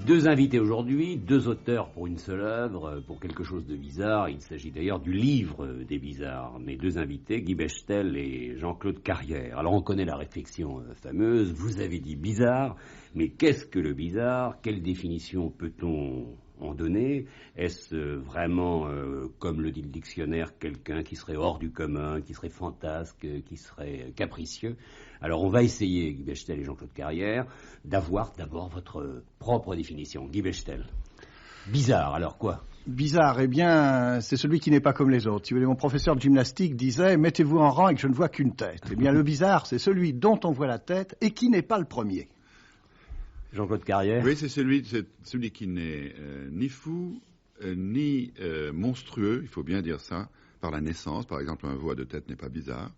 Deux invités aujourd'hui, deux auteurs pour une seule œuvre, pour quelque chose de bizarre. Il s'agit d'ailleurs du livre des bizarres. Mes deux invités, Guy Bechtel et Jean-Claude Carrière. Alors on connaît la réflexion fameuse, vous avez dit bizarre, mais qu'est-ce que le bizarre? Quelle définition peut-on en donner? Est-ce vraiment, comme le dit le dictionnaire, quelqu'un qui serait hors du commun, qui serait fantasque, qui serait capricieux? Alors on va essayer, Guy Bechtel et Jean-Claude Carrière, d'avoir d'abord votre propre définition. Guy Bechtel. Bizarre, alors quoi? Bizarre, eh bien, c'est celui qui n'est pas comme les autres. Si vous voulez, mon professeur de gymnastique disait « Mettez-vous en rang et que je ne vois qu'une tête ». Eh bien, le bizarre, c'est celui dont on voit la tête et qui n'est pas le premier. Jean-Claude Carrière. Oui, c'est celui qui n'est ni fou, ni monstrueux, il faut bien dire ça, par la naissance. Par exemple, un veau à deux têtes n'est pas bizarre,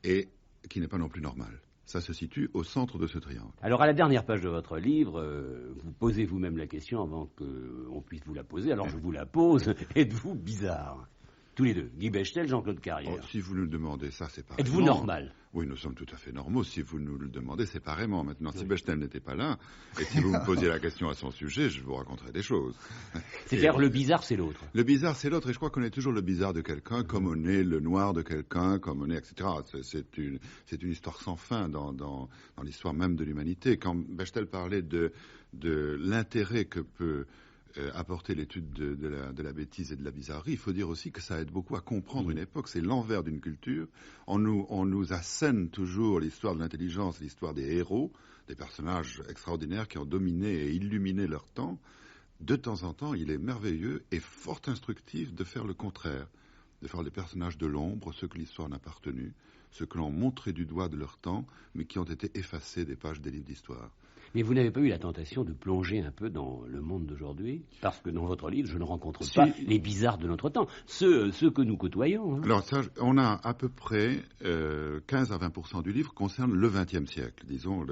et qui n'est pas non plus normal. Ça se situe au centre de ce triangle. Alors, à la dernière page de votre livre, vous posez vous-même la question avant qu'on puisse vous la poser. Alors, je vous la pose. Êtes-vous bizarre? Tous les deux, Guy Bechtel, Jean-Claude Carrière. Oh, si vous nous le demandez, ça séparément. Êtes-vous normal? Oui, nous sommes tout à fait normaux si vous nous le demandez séparément. Maintenant, si Bechtel n'était pas là, et si vous me posiez la question à son sujet, je vous raconterais des choses. C'est-à-dire, le bizarre, c'est l'autre. Le bizarre, c'est l'autre, et je crois qu'on est toujours le bizarre de quelqu'un, comme on est le noir de quelqu'un, comme on est, etc. C'est une histoire sans fin dans l'histoire même de l'humanité. Quand Bechtel parlait de l'intérêt que peut apporter l'étude de la bêtise et de la bizarrerie, il faut dire aussi que ça aide beaucoup à comprendre une époque. C'est l'envers d'une culture. On nous assène toujours l'histoire de l'intelligence, l'histoire des héros, des personnages extraordinaires qui ont dominé et illuminé leur temps. De temps en temps, il est merveilleux et fort instructif de faire le contraire, de faire des personnages de l'ombre, ceux que l'histoire n'a pas retenus, ceux que l'on montrait du doigt de leur temps, mais qui ont été effacés des pages des livres d'histoire. Mais vous n'avez pas eu la tentation de plonger un peu dans le monde d'aujourd'hui? Parce que dans votre livre, je ne rencontre pas les bizarres de notre temps, ceux que nous côtoyons. Hein. Alors ça, on a à peu près 15 à 20% du livre concerne le XXe siècle. Disons,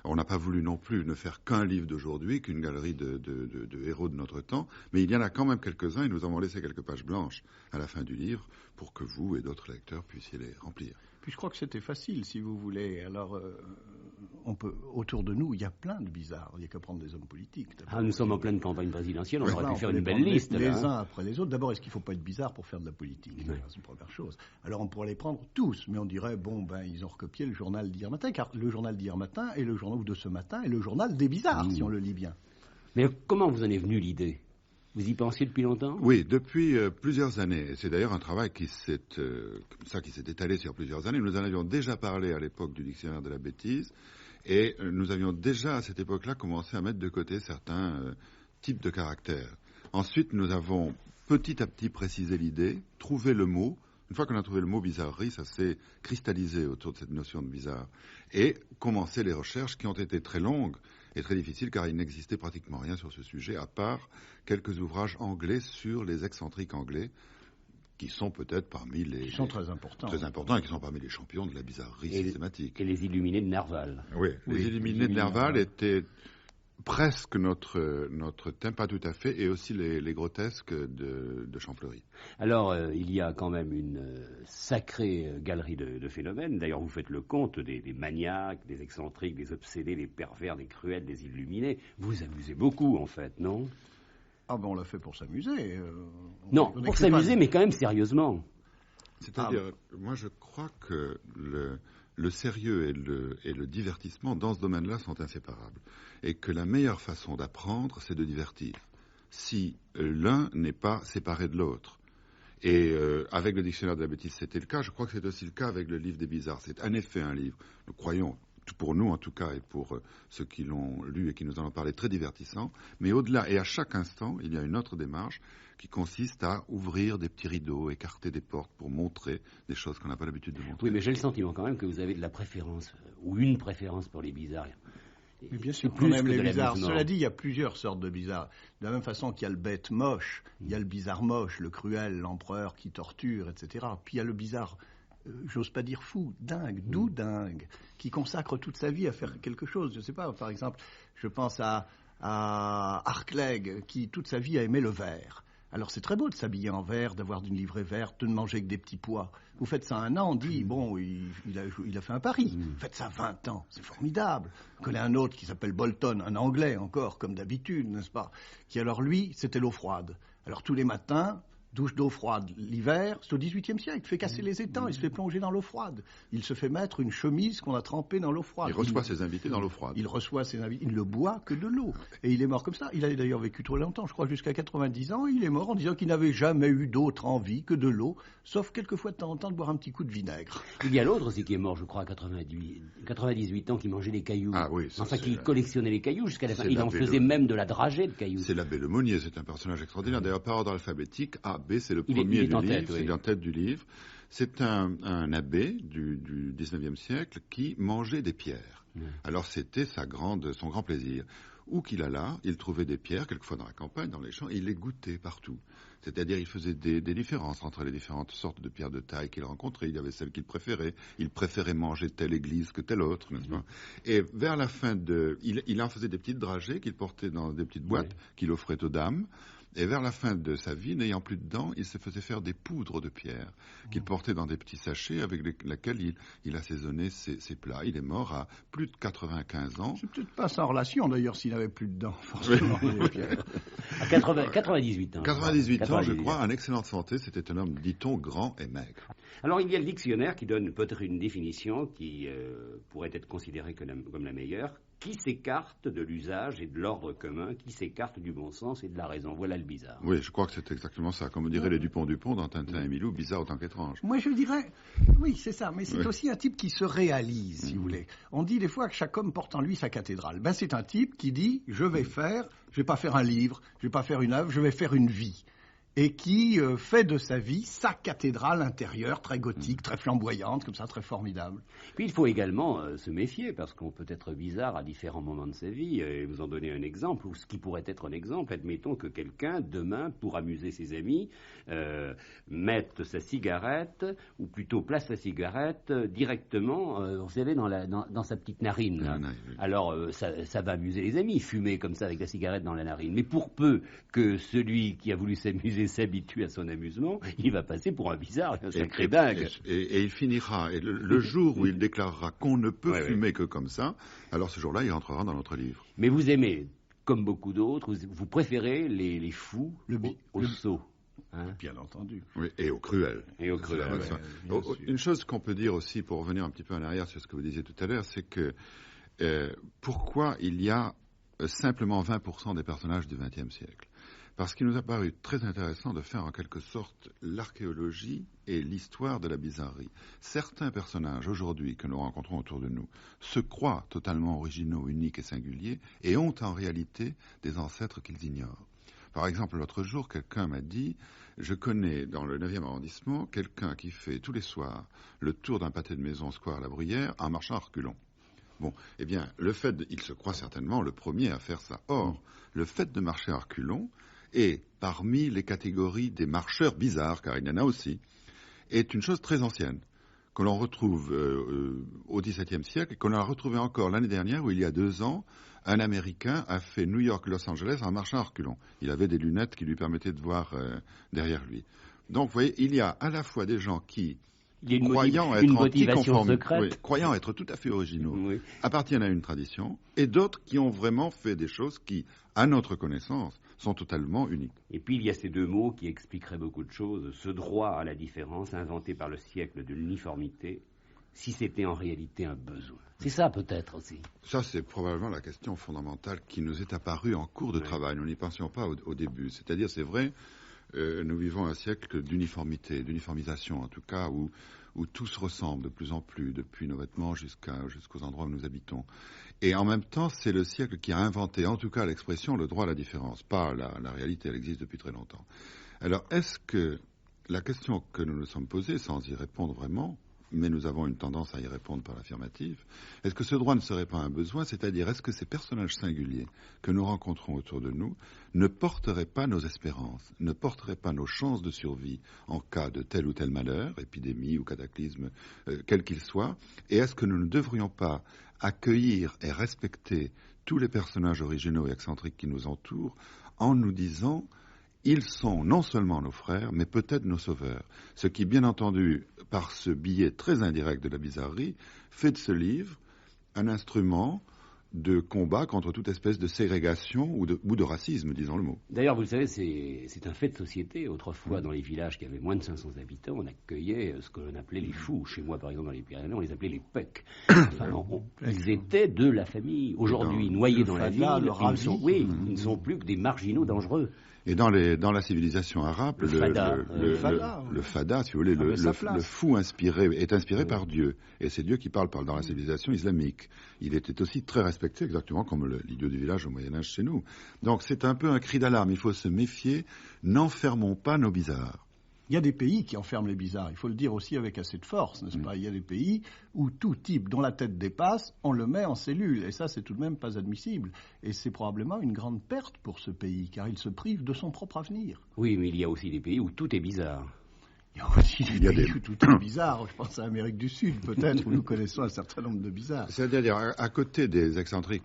on n'a pas voulu non plus ne faire qu'un livre d'aujourd'hui, qu'une galerie de héros de notre temps, mais il y en a quand même quelques-uns et nous avons laissé quelques pages blanches à la fin du livre pour que vous et d'autres lecteurs puissiez les remplir. Puis je crois que c'était facile, si vous voulez. Alors, on peut, autour de nous, il y a plein de bizarres. Il n'y a qu'à prendre des hommes politiques. Nous sommes en pleine campagne présidentielle, on aurait pu faire peut une belle liste. Les uns après les autres. D'abord, est-ce qu'il ne faut pas être bizarre pour faire de la politique? Oui. C'est une première chose. Alors, on pourrait les prendre tous, mais on dirait, ils ont recopié le journal d'hier matin, car le journal d'hier matin et le journal de ce matin est le journal des bizarres, si on le lit bien. Mais comment vous en est venue l'idée? Vous y pensiez depuis longtemps? Oui, depuis plusieurs années. C'est d'ailleurs un travail qui s'est étalé sur plusieurs années. Nous en avions déjà parlé à l'époque du dictionnaire de la bêtise, et nous avions déjà à cette époque-là commencé à mettre de côté certains types de caractères. Ensuite, nous avons petit à petit précisé l'idée, trouvé le mot. Une fois qu'on a trouvé le mot bizarrerie, ça s'est cristallisé autour de cette notion de bizarre. Et commencé les recherches qui ont été très longues et très difficiles, car il n'existait pratiquement rien sur ce sujet, à part quelques ouvrages anglais sur les excentriques anglais, qui sont peut-être parmi les... Qui sont très importants. Très importants et qui sont parmi les champions de la bizarrerie systématique. Et les illuminés de Nerval. Oui, les illuminés de Nerval étaient presque notre thème, pas tout à fait, et aussi les grotesques de Champfleury. Alors, il y a quand même une sacrée galerie de phénomènes. D'ailleurs, vous faites le compte des maniaques, des excentriques, des obsédés, des pervers, des cruels, des illuminés. Vous amusez beaucoup, en fait, non? Ah on l'a fait pour s'amuser. Non, pour s'amuser, mais quand même sérieusement. C'est-à-dire, moi je crois que le sérieux et le divertissement dans ce domaine-là sont inséparables. Et que la meilleure façon d'apprendre, c'est de divertir. Si l'un n'est pas séparé de l'autre. Et avec le dictionnaire de la bêtise, c'était le cas. Je crois que c'est aussi le cas avec le livre des bizarres. C'est en effet un livre, nous croyons, pour nous en tout cas, et pour ceux qui l'ont lu et qui nous en ont parlé, très divertissant. Mais au-delà, et à chaque instant, il y a une autre démarche qui consiste à ouvrir des petits rideaux, écarter des portes pour montrer des choses qu'on n'a pas l'habitude de montrer. Oui, mais j'ai le sentiment quand même que vous avez de la préférence, ou une préférence pour les bizarres. Mais bien sûr qu'on aime les bizarres. Cela dit, il y a plusieurs sortes de bizarres. De la même façon qu'il y a le bête moche, il y a le bizarre moche, le cruel, l'empereur qui torture, etc. Puis il y a le bizarre, j'ose pas dire fou, dingue, doux dingue, qui consacre toute sa vie à faire quelque chose. Je ne sais pas, par exemple, je pense à Arcleg, qui toute sa vie a aimé le verre. Alors c'est très beau de s'habiller en vert, d'avoir d'une livrée verte, de ne manger que des petits pois. Vous faites ça 1 an, on dit, bon, il a fait un pari. Faites ça 20 ans, c'est formidable. Je connais un autre qui s'appelle Bolton, un Anglais encore, comme d'habitude, n'est-ce pas? Qui alors lui, c'était l'eau froide. Alors tous les matins, douche d'eau froide l'hiver, c'est au XVIIIe siècle, il fait casser les étangs, il se fait plonger dans l'eau froide. Il se fait mettre une chemise qu'on a trempée dans l'eau froide. Il reçoit ses invités dans l'eau froide. Il reçoit ses invités, il ne boit que de l'eau. Et il est mort comme ça. Il a d'ailleurs vécu trop longtemps, je crois jusqu'à 90 ans. Il est mort en disant qu'il n'avait jamais eu d'autre envie que de l'eau, sauf quelquefois de temps en temps de boire un petit coup de vinaigre. Il y a l'autre aussi qui est mort, je crois, à 98 ans, qui mangeait les cailloux. Ah oui, enfin, qui collectionnait les cailloux jusqu'à la fin. Il en faisait le... même de la dragée de cailloux. C'est l'abbé Lemonnier, c'est un personnage extraordinaire. D'ailleurs, par ordre alphabétique, A, B, c'est le premier. C'est en tête du livre. C'est un abbé du 19e siècle qui mangeait des pierres. Alors c'était son grand plaisir. Où qu'il allât, il trouvait des pierres, quelquefois dans la campagne, dans les champs, et il les goûtait partout. C'est-à-dire il faisait des différences entre les différentes sortes de pierres de taille qu'il rencontrait. Il y avait celles qu'il préférait. Il préférait manger telle église que telle autre, n'est-ce pas? Et vers la fin il en faisait des petites dragées qu'il portait dans des petites boîtes qu'il offrait aux dames. Et vers la fin de sa vie, n'ayant plus de dents, il se faisait faire des poudres de pierre qu'il portait dans des petits sachets avec lesquels il assaisonnait ses plats. Il est mort à plus de 95 ans. C'est peut-être pas sans relation d'ailleurs s'il n'avait plus de dents, forcément. À 98 ans. 98 ans, je crois, en excellente santé. C'était un homme, dit-on, grand et maigre. Alors il y a le dictionnaire qui donne peut-être une définition qui pourrait être considérée comme la meilleure. Qui s'écarte de l'usage et de l'ordre commun, qui s'écarte du bon sens et de la raison. Voilà le bizarre. Oui, je crois que c'est exactement ça. Comme dirait les Dupont-Dupont dans Tintin et Milou, bizarre autant qu'étrange. Moi, je dirais, oui, c'est ça, mais c'est aussi un type qui se réalise, si vous voulez. On dit des fois que chaque homme porte en lui sa cathédrale. Ben, c'est un type qui dit, je vais pas faire un livre, je vais pas faire une œuvre, je vais faire une vie. Et qui fait de sa vie sa cathédrale intérieure, très gothique, très flamboyante, comme ça, très formidable. Puis il faut également se méfier, parce qu'on peut être bizarre à différents moments de sa vie, et vous en donner un exemple, ou ce qui pourrait être un exemple. Admettons que quelqu'un, demain, pour amuser ses amis, mette sa cigarette, ou plutôt place sa cigarette directement, vous savez, dans sa petite narine. Là. Alors, ça va amuser les amis, fumer comme ça avec la cigarette dans la narine. Mais pour peu que celui qui a voulu s'amuser s'habitue à son amusement, il va passer pour un bizarre, un sacré dingue. Et il finira, et le jour où il déclarera qu'on ne peut fumer que comme ça, alors ce jour-là, il rentrera dans notre livre. Mais vous aimez, comme beaucoup d'autres, vous préférez les fous au sot. Hein? Bien entendu. Oui, et au cruel. Et au cruel. Une chose qu'on peut dire aussi, pour revenir un petit peu en arrière sur ce que vous disiez tout à l'heure, c'est que pourquoi il y a simplement 20% des personnages du XXe siècle? Parce qu'il nous a paru très intéressant de faire en quelque sorte l'archéologie et l'histoire de la bizarrerie. Certains personnages aujourd'hui que nous rencontrons autour de nous se croient totalement originaux, uniques et singuliers et ont en réalité des ancêtres qu'ils ignorent. Par exemple, l'autre jour, quelqu'un m'a dit « Je connais dans le 9e arrondissement quelqu'un qui fait tous les soirs le tour d'un pâté de maison square La Bruyère en marchant à reculons. » Bon, eh bien, il se croit certainement le premier à faire ça. Or, le fait de marcher à reculons et parmi les catégories des marcheurs bizarres, car il y en a aussi, est une chose très ancienne, que l'on retrouve au XVIIe siècle et qu'on a retrouvé encore l'année dernière où il y a 2 ans, un Américain a fait New York-Los Angeles en marchant à reculons. Il avait des lunettes qui lui permettaient de voir derrière lui. Donc, vous voyez, il y a à la fois des gens qui, croyant être tout à fait originaux, appartiennent à une tradition, et d'autres qui ont vraiment fait des choses qui, à notre connaissance, sont totalement uniques. Et puis il y a ces 2 mots qui expliqueraient beaucoup de choses. Ce droit à la différence, inventé par le siècle de l'uniformité, si c'était en réalité un besoin. C'est ça peut-être aussi. Ça, c'est probablement la question fondamentale qui nous est apparue en cours de travail. Nous n'y pensions pas au début. C'est-à-dire, c'est vrai, nous vivons un siècle d'uniformité, d'uniformisation en tout cas, où tout se ressemble de plus en plus, depuis nos vêtements jusqu'aux endroits où nous habitons. Et en même temps, c'est le siècle qui a inventé, en tout cas l'expression, le droit à la différence. Pas la réalité, elle existe depuis très longtemps. Alors, est-ce que la question que nous nous sommes posée, sans y répondre vraiment, mais nous avons une tendance à y répondre par l'affirmative, est-ce que ce droit ne serait pas un besoin? C'est-à-dire, est-ce que ces personnages singuliers que nous rencontrons autour de nous ne porteraient pas nos espérances, ne porteraient pas nos chances de survie en cas de tel ou tel malheur, épidémie ou cataclysme, quel qu'il soit? Et est-ce que nous ne devrions pas accueillir et respecter tous les personnages originaux et excentriques qui nous entourent en nous disant ils sont non seulement nos frères, mais peut-être nos sauveurs. Ce qui, bien entendu, par ce biais très indirect de la bizarrerie, fait de ce livre un instrument de combat contre toute espèce de ségrégation ou de racisme, disons le mot. D'ailleurs, vous le savez, c'est un fait de société. Autrefois, dans les villages qui avaient moins de 500 habitants, on accueillait ce que l'on appelait les fous. Chez moi, par exemple, dans les Pyrénées, on les appelait les pecs. Enfin, ils étaient de la famille. Aujourd'hui, noyés dans la ville, ils ne sont plus que des marginaux dangereux. Et dans la civilisation arabe, le fada, si vous voulez, le fou est inspiré par Dieu. Et c'est Dieu qui parle dans la civilisation islamique. Il était aussi très respecté, exactement comme l'idiot du village au Moyen-Âge chez nous. Donc c'est un peu un cri d'alarme. Il faut se méfier. N'enfermons pas nos bizarres. Il y a des pays qui enferment les bizarres, il faut le dire aussi avec assez de force, n'est-ce pas? Il y a des pays où tout type dont la tête dépasse, on le met en cellule, et ça c'est tout de même pas admissible. Et c'est probablement une grande perte pour ce pays, car il se prive de son propre avenir. Oui, mais il y a aussi des pays où tout est bizarre. Il y a aussi des pays où tout est bizarre, je pense à l'Amérique du Sud peut-être, où nous connaissons un certain nombre de bizarres. C'est-à-dire, à côté des excentriques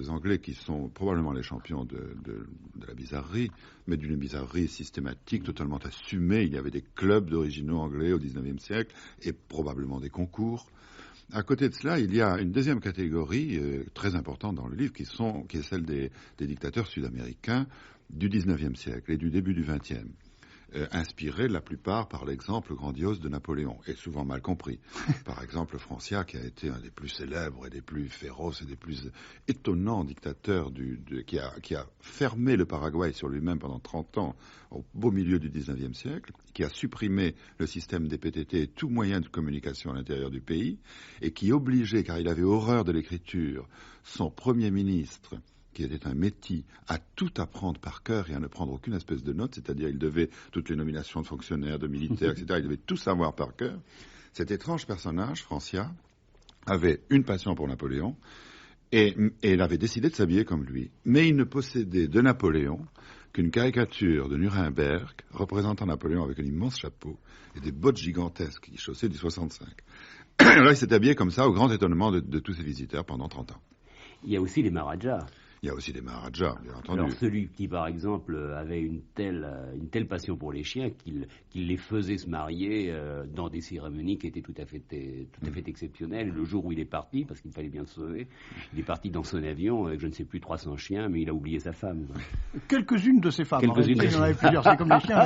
anglais qui sont probablement les champions de la bizarrerie, mais d'une bizarrerie systématique, totalement assumée. Il y avait des clubs d'originaux anglais au XIXe siècle et probablement des concours. À côté de cela, il y a une deuxième catégorie très importante dans le livre qui est celle des dictateurs sud-américains du XIXe siècle et du début du XXe. Inspirés la plupart par l'exemple grandiose de Napoléon, et souvent mal compris. Par exemple, Francia, qui a été un des plus célèbres et des plus féroces et des plus étonnants dictateurs qui a fermé le Paraguay sur lui-même pendant 30 ans, au beau milieu du XIXe siècle, qui a supprimé le système des PTT et tout moyen de communication à l'intérieur du pays, et qui obligeait, car il avait horreur de l'écriture, son premier ministre, qui était un métis, à tout apprendre par cœur et à ne prendre aucune espèce de note, c'est-à-dire il devait toutes les nominations de fonctionnaires, de militaires, etc., il devait tout savoir par cœur. Cet étrange personnage, Francia, avait une passion pour Napoléon et il avait décidé de s'habiller comme lui. Mais il ne possédait de Napoléon qu'une caricature de Nuremberg représentant Napoléon avec un immense chapeau et des bottes gigantesques qui chaussaient du 65. Alors il s'est habillé comme ça, au grand étonnement de tous ses visiteurs pendant 30 ans. Il y a aussi les Maharajas. Il y a aussi des Maharajas, bien entendu. Alors celui qui, par exemple, avait une telle passion pour les chiens qu'il les faisait se marier dans des cérémonies qui étaient tout à fait exceptionnelles. Le jour où il est parti, parce qu'il fallait bien se sauver, il est parti dans son avion avec je ne sais plus 300 chiens, mais il a oublié sa femme. Quelques-unes de ses femmes. Il y en avait plusieurs, c'est comme les chiens.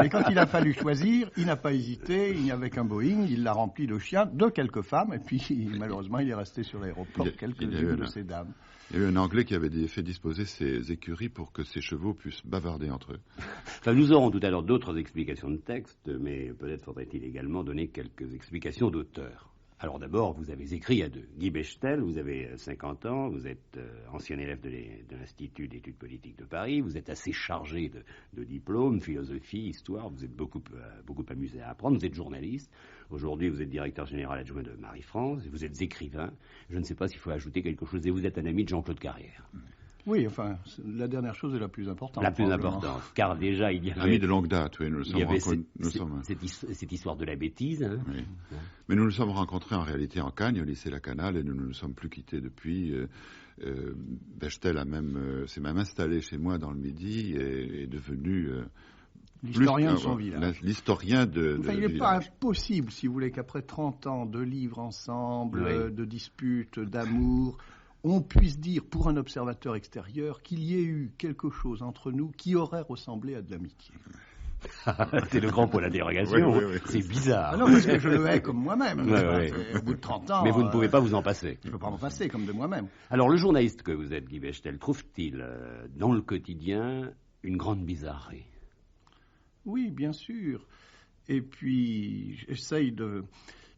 Mais quand il a fallu choisir, il n'a pas hésité, il n'y avait qu'un Boeing, il l'a rempli de chiens, de quelques femmes, et puis malheureusement il est resté sur l'aéroport quelques-unes de ces dames. Il y a eu un Anglais qui avait fait disposer ses écuries pour que ses chevaux puissent bavarder entre eux. Enfin, nous aurons tout à l'heure d'autres explications de texte, mais peut-être faudrait-il également donner quelques explications d'auteur. Alors d'abord, vous avez écrit à deux. Guy Bechtel, vous avez 50 ans, vous êtes ancien élève de l'Institut d'études politiques de Paris, vous êtes assez chargé de diplômes, philosophie, histoire, vous êtes beaucoup amusé à apprendre, vous êtes journaliste. Aujourd'hui, vous êtes directeur général adjoint de Marie-France, vous êtes écrivain. Je ne sais pas s'il faut ajouter quelque chose, et vous êtes un ami de Jean-Claude Carrière. Oui, enfin, la dernière chose est la plus importante. La plus importante, car déjà, il y avait... Ami de longue date, oui, nous sommes cette histoire de la bêtise. Hein. Oui. Mais nous nous sommes rencontrés en réalité en Cagne, au lycée La Canale, et nous ne nous sommes plus quittés depuis. Bechtel s'est même installé chez moi dans le Midi et est devenu... l'historien de son village. L'historien de il n'est pas impossible, si vous voulez, qu'après 30 ans de livres ensemble, de disputes, d'amour... on puisse dire, pour un observateur extérieur, qu'il y ait eu quelque chose entre nous qui aurait ressemblé à de l'amitié. C'est le grand point d'interrogation. Oui. C'est bizarre. Ah non, parce que je le hais comme moi-même. Au bout de 30 ans... Mais vous ne pouvez pas vous en passer. Je ne peux pas m'en passer, comme de moi-même. Alors, le journaliste que vous êtes, Guy Bechtel, trouve-t-il dans le quotidien une grande bizarrerie? Oui, bien sûr. Et puis, j'essaye de...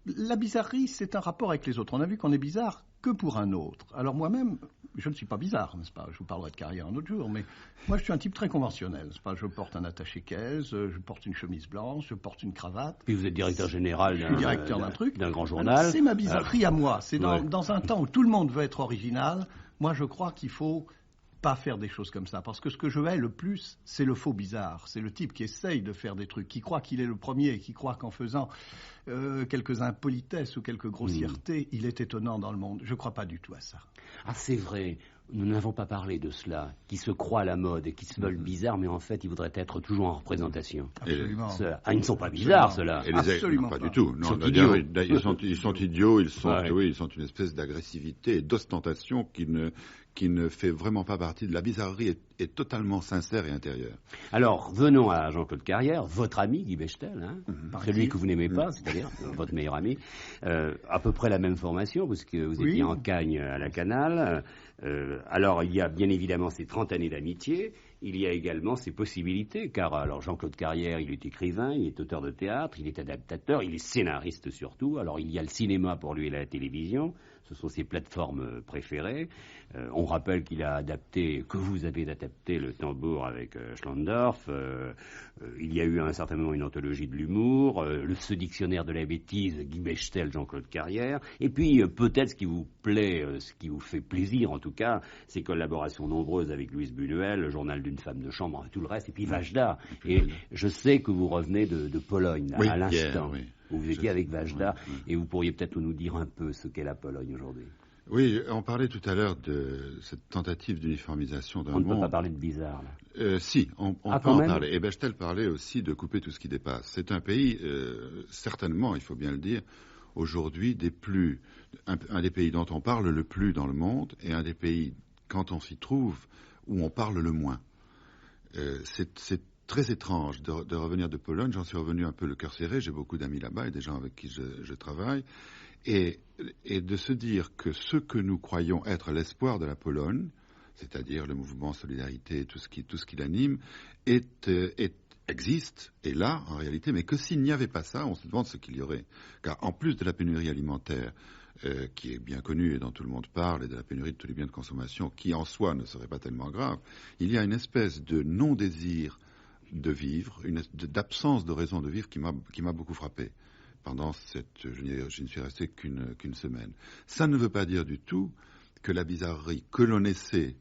La bizarrerie, c'est un rapport avec les autres. On a vu qu'on est bizarre que pour un autre. Alors moi-même, je ne suis pas bizarre, n'est-ce pas? Je vous parlerai de Carrière un autre jour, mais moi je suis un type très conventionnel, n'est-ce pas? Je porte un attaché-caisse, je porte une chemise blanche, je porte une cravate. Puis vous êtes directeur général d'un grand journal. Alors, c'est ma bizarrerie à moi. C'est dans un temps où tout le monde veut être original, moi je crois qu'il faut pas faire des choses comme ça, parce que ce que je hais le plus, c'est le faux bizarre. C'est le type qui essaye de faire des trucs, qui croit qu'il est le premier, qui croit qu'en faisant quelques impolitesses ou quelques grossièretés, il est étonnant dans le monde. Je ne crois pas du tout à ça. Ah, c'est vrai. nous n'avons pas parlé de cela, qui se croient à la mode et qui se veulent bizarres, mais en fait, ils voudraient être toujours en représentation. Absolument. Ils ne sont pas bizarres, ceux-là. Absolument pas du tout. Non, ils sont idiots. Ils sont idiots, ils sont une espèce d'agressivité et d'ostentation qui ne fait vraiment pas partie de la bizarrerie, est totalement sincère et intérieure. Alors, venons à Jean-Claude Carrière, votre ami Guy Bechtel, celui que vous n'aimez pas, c'est-à-dire votre meilleur ami, à peu près la même formation, parce que vous étiez en Cagne à la Canale. Alors, il y a bien évidemment ces 30 années d'amitié, il y a également ces possibilités, car alors Jean-Claude Carrière, il est écrivain, il est auteur de théâtre, il est adaptateur, il est scénariste surtout. Alors, il y a le cinéma pour lui et la télévision, ce sont ses plateformes préférées. On rappelle qu'il a adapté, que vous avez adapté le tambour avec Schlondorf. Il y a eu à un certain moment une anthologie de l'humour, ce dictionnaire de la bêtise, Guy Bechtel, Jean-Claude Carrière. Et puis peut-être ce qui vous plaît, ce qui vous fait plaisir en tout cas, ces collaborations nombreuses avec Louise Buñuel, le journal d'une femme de chambre, tout le reste, et puis Vajda. Et je sais que vous revenez de Pologne là, à l'instant. Oui. Vous étiez avec Vajda, et vous pourriez peut-être nous dire un peu ce qu'est la Pologne aujourd'hui. Oui, on parlait tout à l'heure de cette tentative d'uniformisation d'un monde. On ne peut pas parler de bizarre, là. Si, on peut en parler. Et Bechtel parlait aussi de couper tout ce qui dépasse. C'est un pays, certainement, il faut bien le dire, aujourd'hui, un des pays dont on parle le plus dans le monde, et un des pays, quand on s'y trouve, où on parle le moins. C'est très étrange de revenir de Pologne. J'en suis revenu un peu le cœur serré. J'ai beaucoup d'amis là-bas et des gens avec qui je travaille. Et de se dire que ce que nous croyons être l'espoir de la Pologne, c'est-à-dire le mouvement Solidarité, tout ce qui l'anime, existe, est là en réalité, mais que s'il n'y avait pas ça, on se demande ce qu'il y aurait. Car en plus de la pénurie alimentaire, qui est bien connue et dont tout le monde parle, et de la pénurie de tous les biens de consommation, qui en soi ne serait pas tellement grave, il y a une espèce de non-désir de vivre, d'absence de raison de vivre qui m'a beaucoup frappé. Pendant je ne suis resté qu'une semaine. Ça ne veut pas dire du tout que la bizarrerie que l'on essaie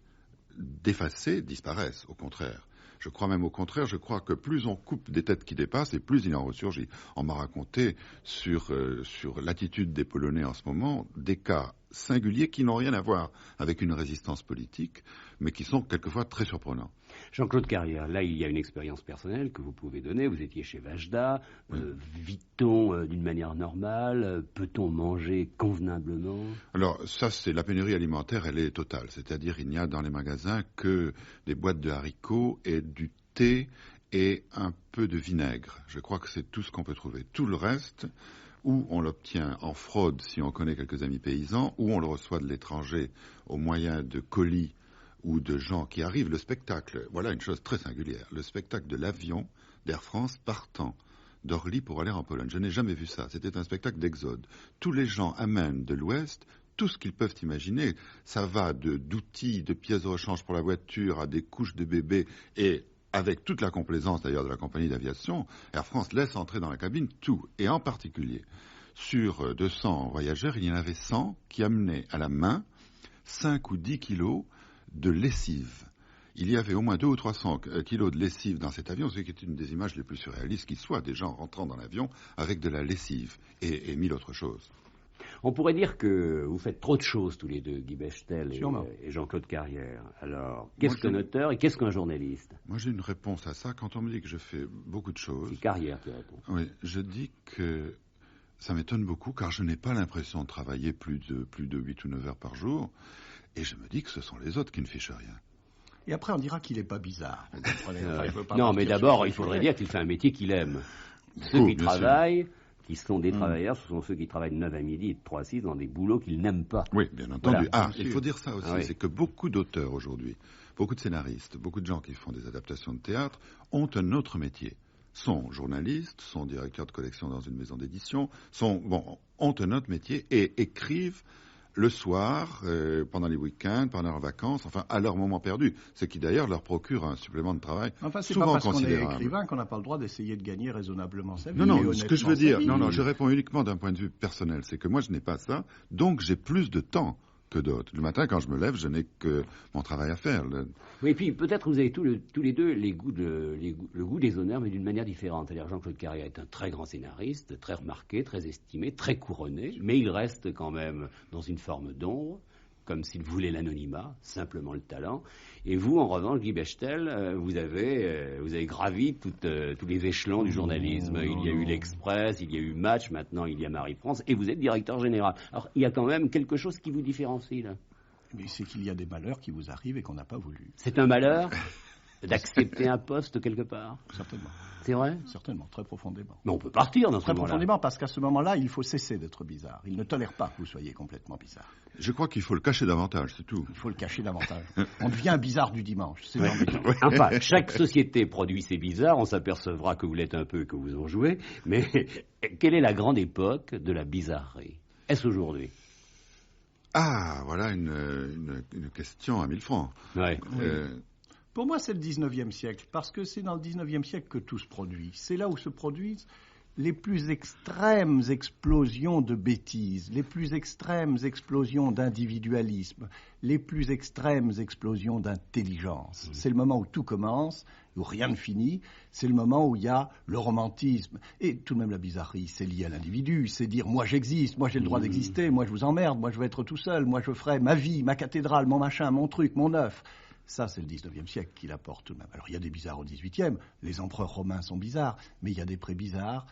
d'effacer disparaisse, au contraire. Je crois même au contraire, je crois que plus on coupe des têtes qui dépassent et plus il en ressurgit. On m'a raconté sur l'attitude des Polonais en ce moment des cas singuliers qui n'ont rien à voir avec une résistance politique, mais qui sont quelquefois très surprenants. Jean-Claude Carrière, là il y a une expérience personnelle que vous pouvez donner. Vous étiez chez Vajda. Vit-on d'une manière normale? Peut-on manger convenablement? Alors ça, c'est la pénurie alimentaire, elle est totale. C'est-à-dire il n'y a dans les magasins que des boîtes de haricots et du thé et un peu de vinaigre. Je crois que c'est tout ce qu'on peut trouver. Tout le reste, ou on l'obtient en fraude si on connaît quelques amis paysans, ou on le reçoit de l'étranger au moyen de colis ou de gens qui arrivent. Le spectacle, voilà une chose très singulière, le spectacle de l'avion d'Air France partant d'Orly pour aller en Pologne. Je n'ai jamais vu ça, c'était un spectacle d'exode. Tous les gens amènent de l'Ouest tout ce qu'ils peuvent imaginer. Ça va d'outils, de pièces de rechange pour la voiture, à des couches de bébés, et avec toute la complaisance d'ailleurs de la compagnie d'aviation, Air France laisse entrer dans la cabine tout, et en particulier, sur 200 voyageurs, il y en avait 100 qui amenaient à la main 5 ou 10 kilos de lessive. Il y avait au moins 200 ou 300 kilos de lessive dans cet avion, ce qui est une des images les plus surréalistes qui soit, des gens rentrant dans l'avion avec de la lessive et mille autres choses. On pourrait dire que vous faites trop de choses tous les deux, Guy Bechtel et Jean-Claude Carrière. Alors, qu'est-ce qu'un auteur et qu'est-ce qu'un journaliste? Moi, j'ai une réponse à ça. Quand on me dit que je fais beaucoup de choses... C'est Carrière qui répond. Oui, je dis que ça m'étonne beaucoup, car je n'ai pas l'impression de travailler plus de 8 ou 9 heures par jour. Et je me dis que ce sont les autres qui ne fichent rien. Et après, on dira qu'il n'est pas bizarre. Non, mais d'abord, il faudrait dire qu'il fait un métier qu'il aime. Ceux qui travaillent, qui sont des travailleurs, ce sont ceux qui travaillent de 9 à midi et de 3 à 6 dans des boulots qu'ils n'aiment pas. Oui, bien entendu. Voilà. Il faut dire ça aussi, c'est que beaucoup d'auteurs aujourd'hui, beaucoup de scénaristes, beaucoup de gens qui font des adaptations de théâtre ont un autre métier. Sont journalistes, sont directeurs de collection dans une maison d'édition, ont un autre métier et écrivent le soir, pendant les week-ends, pendant leurs vacances, enfin à leur moment perdu, ce qui d'ailleurs leur procure un supplément de travail souvent considérable. C'est pas parce qu'on est écrivain qu'on n'a pas le droit d'essayer de gagner raisonnablement sa vie. Non, ce que je veux dire, je réponds uniquement d'un point de vue personnel, c'est que moi je n'ai pas ça, donc j'ai plus de temps que d'autres. Le matin, quand je me lève, je n'ai que mon travail à faire. Oui, et puis peut-être vous avez tous les deux le goût des honneurs, mais d'une manière différente. C'est-à-dire Jean-Claude Carrière est un très grand scénariste, très remarqué, très estimé, très couronné, mais il reste quand même dans une forme d'ombre. comme s'il voulait l'anonymat, simplement le talent. Et vous, en revanche, Guy Bechtel, vous avez gravi tous les échelons du journalisme. Il y a eu l'Express, il y a eu Match, maintenant il y a Marie-France, et vous êtes directeur général. Alors, il y a quand même quelque chose qui vous différencie, là. Mais c'est qu'il y a des malheurs qui vous arrivent et qu'on n'a pas voulu. C'est un malheur d'accepter un poste quelque part? Certainement. C'est vrai? Certainement, très profondément. Mais on peut partir dans ce Très moment-là. profondément, parce qu'à ce moment-là, il faut cesser d'être bizarre. Il ne tolère pas que vous soyez complètement bizarre. Je crois qu'il faut le cacher davantage, c'est tout. Il faut le cacher davantage. On devient bizarre du dimanche, c'est embêtant. Enfin, chaque société produit ses bizarres, on s'apercevra que vous l'êtes un peu et que vous en jouez, mais quelle est la grande époque de la bizarrerie? Est-ce aujourd'hui? Ah, voilà une question à 1000 francs. Ouais. Pour moi, c'est le 19e siècle, parce que c'est dans le 19e siècle que tout se produit. C'est là où se produisent les plus extrêmes explosions de bêtises, les plus extrêmes explosions d'individualisme, les plus extrêmes explosions d'intelligence. C'est le moment où tout commence, où rien ne finit, c'est le moment où il y a le romantisme. Et tout de même la bizarrerie, c'est lié à l'individu, c'est dire moi j'existe, moi j'ai le droit d'exister, moi je vous emmerde, moi je veux être tout seul, moi je ferai ma vie, ma cathédrale, mon machin, mon truc, mon œuf. Ça, c'est le 19e siècle qui l'apporte tout de même. Alors, il y a des bizarres au 18e, les empereurs romains sont bizarres, mais il y a des pré-bizarres.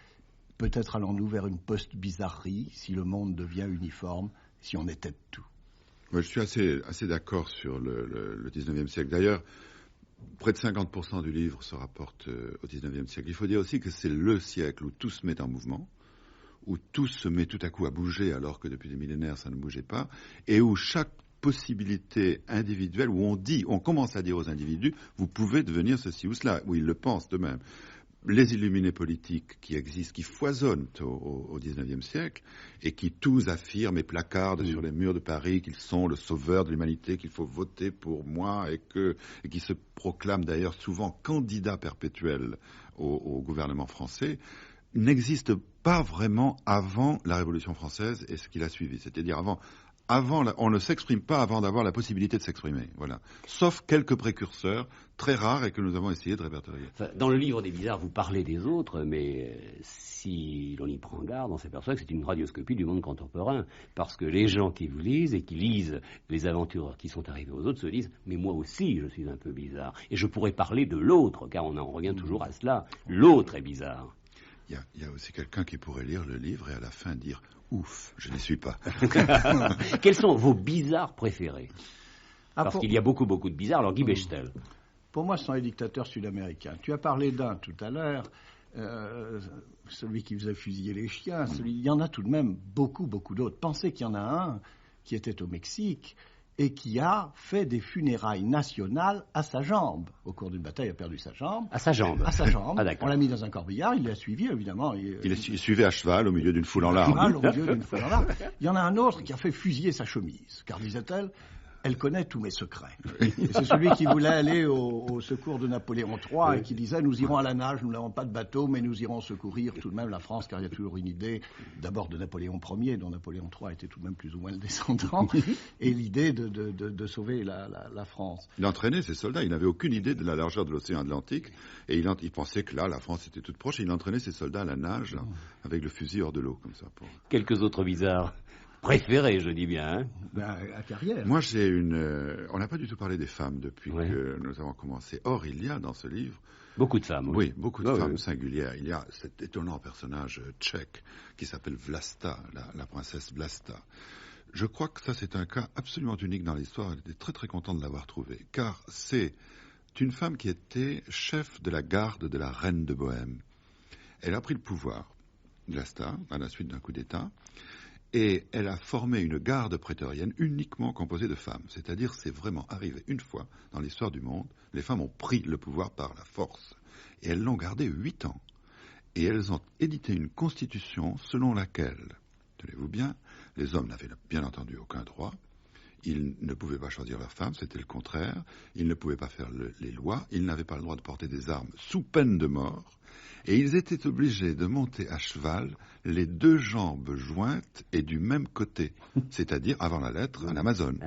Peut-être allons-nous vers une post-bizarrerie, si le monde devient uniforme, si on était de tout. Moi, je suis assez d'accord sur le 19e siècle. D'ailleurs, près de 50% du livre se rapporte au 19e siècle. Il faut dire aussi que c'est le siècle où tout se met en mouvement, où tout se met tout à coup à bouger, alors que depuis des millénaires, ça ne bougeait pas, et où chaque possibilité individuelle, où on commence à dire aux individus, vous pouvez devenir ceci ou cela, où ils le pensent eux-mêmes. Les illuminés politiques qui existent, qui foisonnent au 19e siècle, et qui tous affirment et placardent sur les murs de Paris qu'ils sont le sauveur de l'humanité, qu'il faut voter pour moi, et qui se proclament d'ailleurs souvent candidats perpétuels au gouvernement français, n'existent pas vraiment avant la Révolution française et ce qui l'a suivi. C'est-à-dire on ne s'exprime pas avant d'avoir la possibilité de s'exprimer, voilà. Sauf quelques précurseurs très rares et que nous avons essayé de répertorier. Enfin, dans le livre des bizarres, vous parlez des autres, mais si l'on y prend garde, on s'aperçoit que c'est une radioscopie du monde contemporain. Parce que les gens qui vous lisent et qui lisent les aventures qui sont arrivées aux autres se disent « mais moi aussi je suis un peu bizarre ». Et je pourrais parler de l'autre, car on en revient toujours à cela. L'autre est bizarre. Il y a aussi quelqu'un qui pourrait lire le livre et à la fin dire « Ouf, je n'y suis pas ». Quels sont vos bizarres préférés? Parce qu'il y a beaucoup de bizarres. Alors Guy Bechtel. Pour moi, ce sont les dictateurs sud-américains. Tu as parlé d'un tout à l'heure, celui qui faisait fusiller les chiens. Il y en a tout de même beaucoup d'autres. Pensez qu'il y en a un qui était au Mexique et qui a fait des funérailles nationales à sa jambe. Au cours d'une bataille, il a perdu sa jambe. À sa jambe. À sa jambe. Ah, on l'a mis dans un corbillard, il l'a suivi, évidemment. Il suivait à cheval au milieu d'une foule en larmes. Au milieu d'une foule en larmes. Il y en a un autre qui a fait fusiller sa chemise, car, disait-elle, elle connaît tous mes secrets. Et c'est celui qui voulait aller au secours de Napoléon III et qui disait « Nous irons à la nage, nous n'avons pas de bateau, mais nous irons secourir tout de même la France, car il y a toujours une idée, d'abord de Napoléon Ier, dont Napoléon III était tout de même plus ou moins le descendant, et l'idée de sauver la France. » Il entraînait ses soldats, il n'avait aucune idée de la largeur de l'océan Atlantique, et il pensait que là, la France était toute proche, et il entraînait ses soldats à la nage, là, avec le fusil hors de l'eau, comme ça. Quelques autres bizarres. Préféré, je dis bien. Hein. À Carrière. Moi, on n'a pas du tout parlé des femmes depuis que nous avons commencé. Or, il y a dans ce livre... Beaucoup de femmes. Oui, beaucoup de femmes singulières. Il y a cet étonnant personnage tchèque qui s'appelle Vlasta, la princesse Vlasta. Je crois que ça, c'est un cas absolument unique dans l'histoire. J'étais très très content de l'avoir trouvé. Car c'est une femme qui était chef de la garde de la reine de Bohême. Elle a pris le pouvoir, Vlasta, à la suite d'un coup d'État. Et elle a formé une garde prétorienne uniquement composée de femmes. C'est-à-dire, c'est vraiment arrivé une fois dans l'histoire du monde, les femmes ont pris le pouvoir par la force. Et elles l'ont gardé 8 ans. Et elles ont édité une constitution selon laquelle, tenez-vous bien, les hommes n'avaient bien entendu aucun droit. Ils ne pouvaient pas choisir leurs femmes, c'était le contraire. Ils ne pouvaient pas faire les lois. Ils n'avaient pas le droit de porter des armes sous peine de mort. Et ils étaient obligés de monter à cheval les 2 jambes jointes et du même côté, c'est-à-dire, avant la lettre, un Amazone.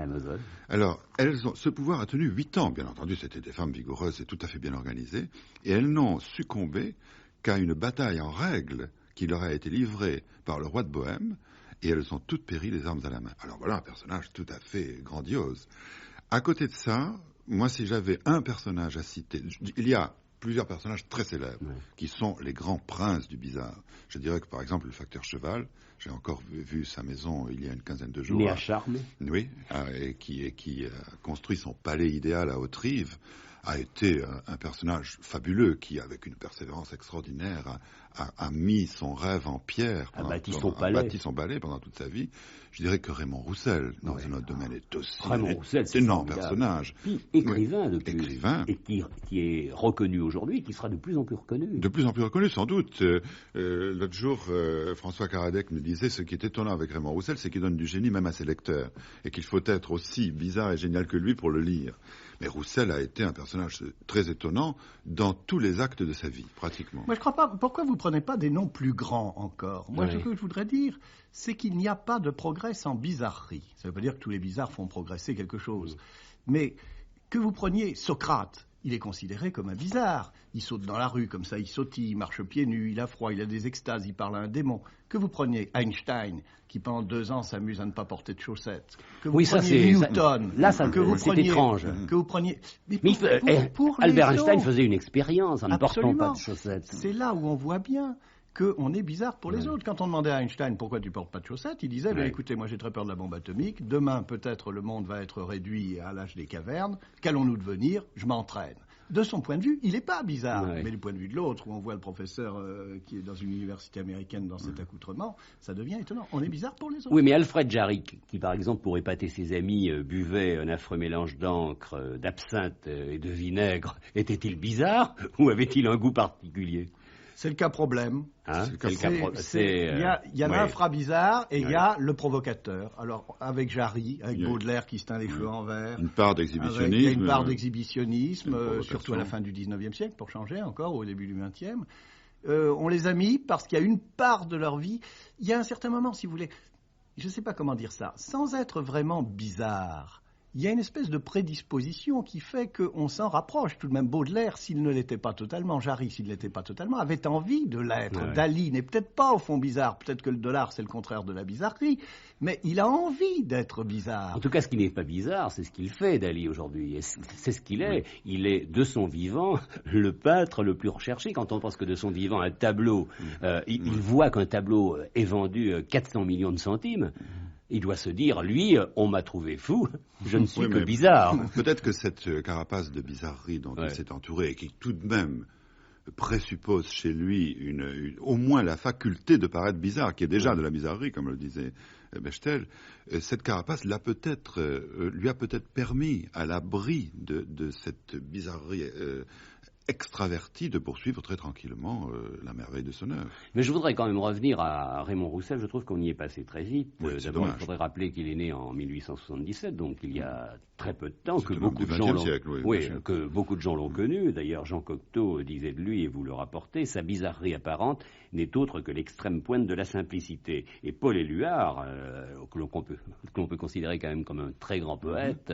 Alors, ce pouvoir a tenu 8 ans, bien entendu, c'était des femmes vigoureuses et tout à fait bien organisées, et elles n'ont succombé qu'à une bataille en règle qui leur a été livrée par le roi de Bohême, et elles ont toutes péri les armes à la main. Alors voilà un personnage tout à fait grandiose. À côté de ça, moi si j'avais un personnage à citer, il y a plusieurs personnages très célèbres qui sont les grands princes du bizarre. Je dirais que par exemple le facteur Cheval, j'ai encore vu sa maison il y a une quinzaine de jours. Né à Charmes. Oui, et qui a construit son palais idéal à Haute-Rive, a été un personnage fabuleux qui, avec une persévérance extraordinaire, a mis son rêve en pierre. A bâti son palais pendant toute sa vie. Je dirais que Raymond Roussel, dans un autre domaine, est aussi Raymond Roussel, un énorme personnage. Puis écrivain de plus. Écrivain. Et qui est reconnu aujourd'hui, qui sera de plus en plus reconnu. De plus en plus reconnu, sans doute. L'autre jour, François Karadec me disait, ce qui est étonnant avec Raymond Roussel, c'est qu'il donne du génie même à ses lecteurs. Et qu'il faut être aussi bizarre et génial que lui pour le lire. Mais Roussel a été un personnage très étonnant dans tous les actes de sa vie, pratiquement. Moi, je ne crois pas. Pourquoi vous ne prenez pas des noms plus grands encore ? Moi, ce que je voudrais dire, c'est qu'il n'y a pas de progrès sans bizarrerie. Ça ne veut pas dire que tous les bizarres font progresser quelque chose. Mais que vous preniez Socrate, il est considéré comme un bizarre. Il saute dans la rue, comme ça, il sautille, il marche pieds nus, il a froid, il a des extases, il parle à un démon. Que vous preniez Einstein, qui pendant 2 ans s'amuse à ne pas porter de chaussettes. Que vous preniez Newton. C'est étrange. Que vous preniez... Albert Einstein faisait une expérience en ne portant pas de chaussettes. C'est là où on voit bien qu'on est bizarre pour les autres. Quand on demandait à Einstein pourquoi tu portes pas de chaussettes, il disait écoutez, moi j'ai très peur de la bombe atomique, demain peut-être le monde va être réduit à l'âge des cavernes, qu'allons-nous devenir ? Je m'entraîne. De son point de vue, il n'est pas bizarre. Mais du point de vue de l'autre, où on voit le professeur qui est dans une université américaine dans cet accoutrement, ça devient étonnant. On est bizarre pour les autres. Oui, mais Alfred Jarry, qui par exemple, pour épater ses amis, buvait un affreux mélange d'encre, d'absinthe et de vinaigre, était-il bizarre ou avait-il un goût particulier ? C'est le cas problème. Il y a l'infra-bizarre et il y a le provocateur. Alors, avec Jarry, avec Baudelaire qui se teint les cheveux en vert. Une part d'exhibitionnisme. Il y a une part d'exhibitionnisme, surtout à la fin du 19e siècle, pour changer encore, au début du 20e. On les a mis parce qu'il y a une part de leur vie. Il y a un certain moment, si vous voulez, je ne sais pas comment dire ça, sans être vraiment bizarre. Il y a une espèce de prédisposition qui fait qu'on s'en rapproche. Tout de même, Baudelaire, s'il ne l'était pas totalement, Jarry, s'il ne l'était pas totalement, avait envie de l'être. Dali n'est peut-être pas au fond bizarre. Peut-être que le dollar, c'est le contraire de la bizarrerie. Mais il a envie d'être bizarre. En tout cas, ce qui n'est pas bizarre, c'est ce qu'il fait, Dali, aujourd'hui. C'est ce qu'il est. Il est, de son vivant, le peintre le plus recherché. Quand on pense que de son vivant, un tableau, il voit qu'un tableau est vendu 400 millions de centimes. Il doit se dire, lui, on m'a trouvé fou, je ne suis que bizarre. Peut-être que cette carapace de bizarrerie dont il s'est entouré, et qui tout de même présuppose chez lui au moins la faculté de paraître bizarre, qui est déjà de la bizarrerie, comme le disait Bechtel, cette carapace lui a peut-être permis, à l'abri de cette bizarrerie extraverti de poursuivre très tranquillement la merveille de son œuvre. Mais je voudrais quand même revenir à Raymond Roussel. Je trouve qu'on y est passé très vite. D'abord, il faudrait rappeler qu'il est né en 1877, donc il y a très peu de temps, que beaucoup de gens l'ont connu. D'ailleurs, Jean Cocteau disait de lui, et vous le rapportez, sa bizarrerie apparente n'est autre que l'extrême pointe de la simplicité. Et Paul Éluard, que l'on peut considérer quand même comme un très grand poète,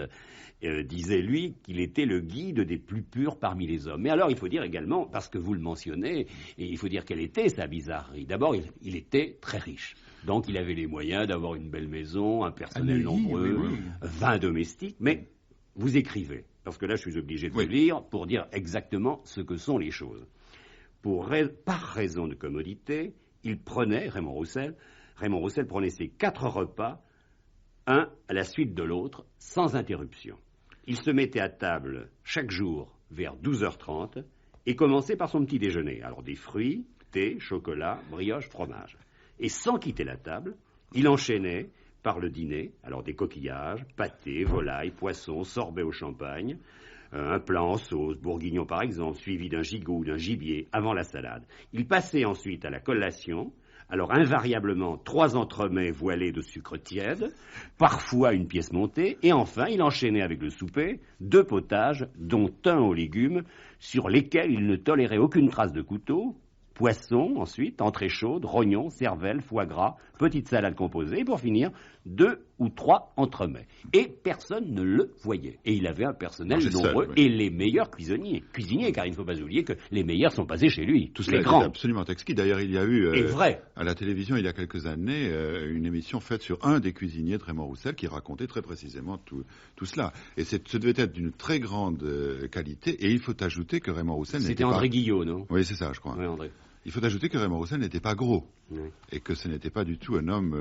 disait, lui, qu'il était le guide des plus purs parmi les hommes. Mais alors, il faut dire également, parce que vous le mentionnez, et il faut dire quelle était sa bizarrerie. D'abord, il était très riche. Donc, il avait les moyens d'avoir une belle maison, un personnel nombreux, 20 domestiques. Mais vous écrivez, parce que là, je suis obligé de vous lire pour dire exactement ce que sont les choses. Par raison de commodité, il prenait, Raymond Roussel prenait ses 4 repas, un à la suite de l'autre, sans interruption. Il se mettait à table chaque jour vers 12h30 et commençait par son petit déjeuner. Alors des fruits, thé, chocolat, brioche, fromage. Et sans quitter la table, il enchaînait par le dîner, alors des coquillages, pâtés, volailles, poissons, sorbet au champagne, un plat en sauce, bourguignon par exemple, suivi d'un gigot ou d'un gibier avant la salade. Il passait ensuite à la collation, alors invariablement 3 entremets voilés de sucre tiède, parfois une pièce montée, et enfin il enchaînait avec le souper 2 potages, dont un aux légumes, sur lesquels il ne tolérait aucune trace de couteau, poisson ensuite, entrée chaude, rognons, cervelle, foie gras, petite salade composée, et pour finir 2 ou 3 entremets. Et personne ne le voyait. Et il avait un personnel nombreux et les meilleurs cuisiniers, car il ne faut pas oublier que les meilleurs sont passés chez lui. Tout cela est absolument exquis. D'ailleurs, il y a eu à la télévision, il y a quelques années, une émission faite sur un des cuisiniers de Raymond Roussel qui racontait très précisément tout cela. Et ce devait être d'une très grande qualité. Et il faut ajouter que Raymond Roussel n'était pas... C'était André Guillot, non? Oui, c'est ça, je crois. Oui, André. Il faut ajouter que Raymond Roussel n'était pas gros et que ce n'était pas du tout un homme,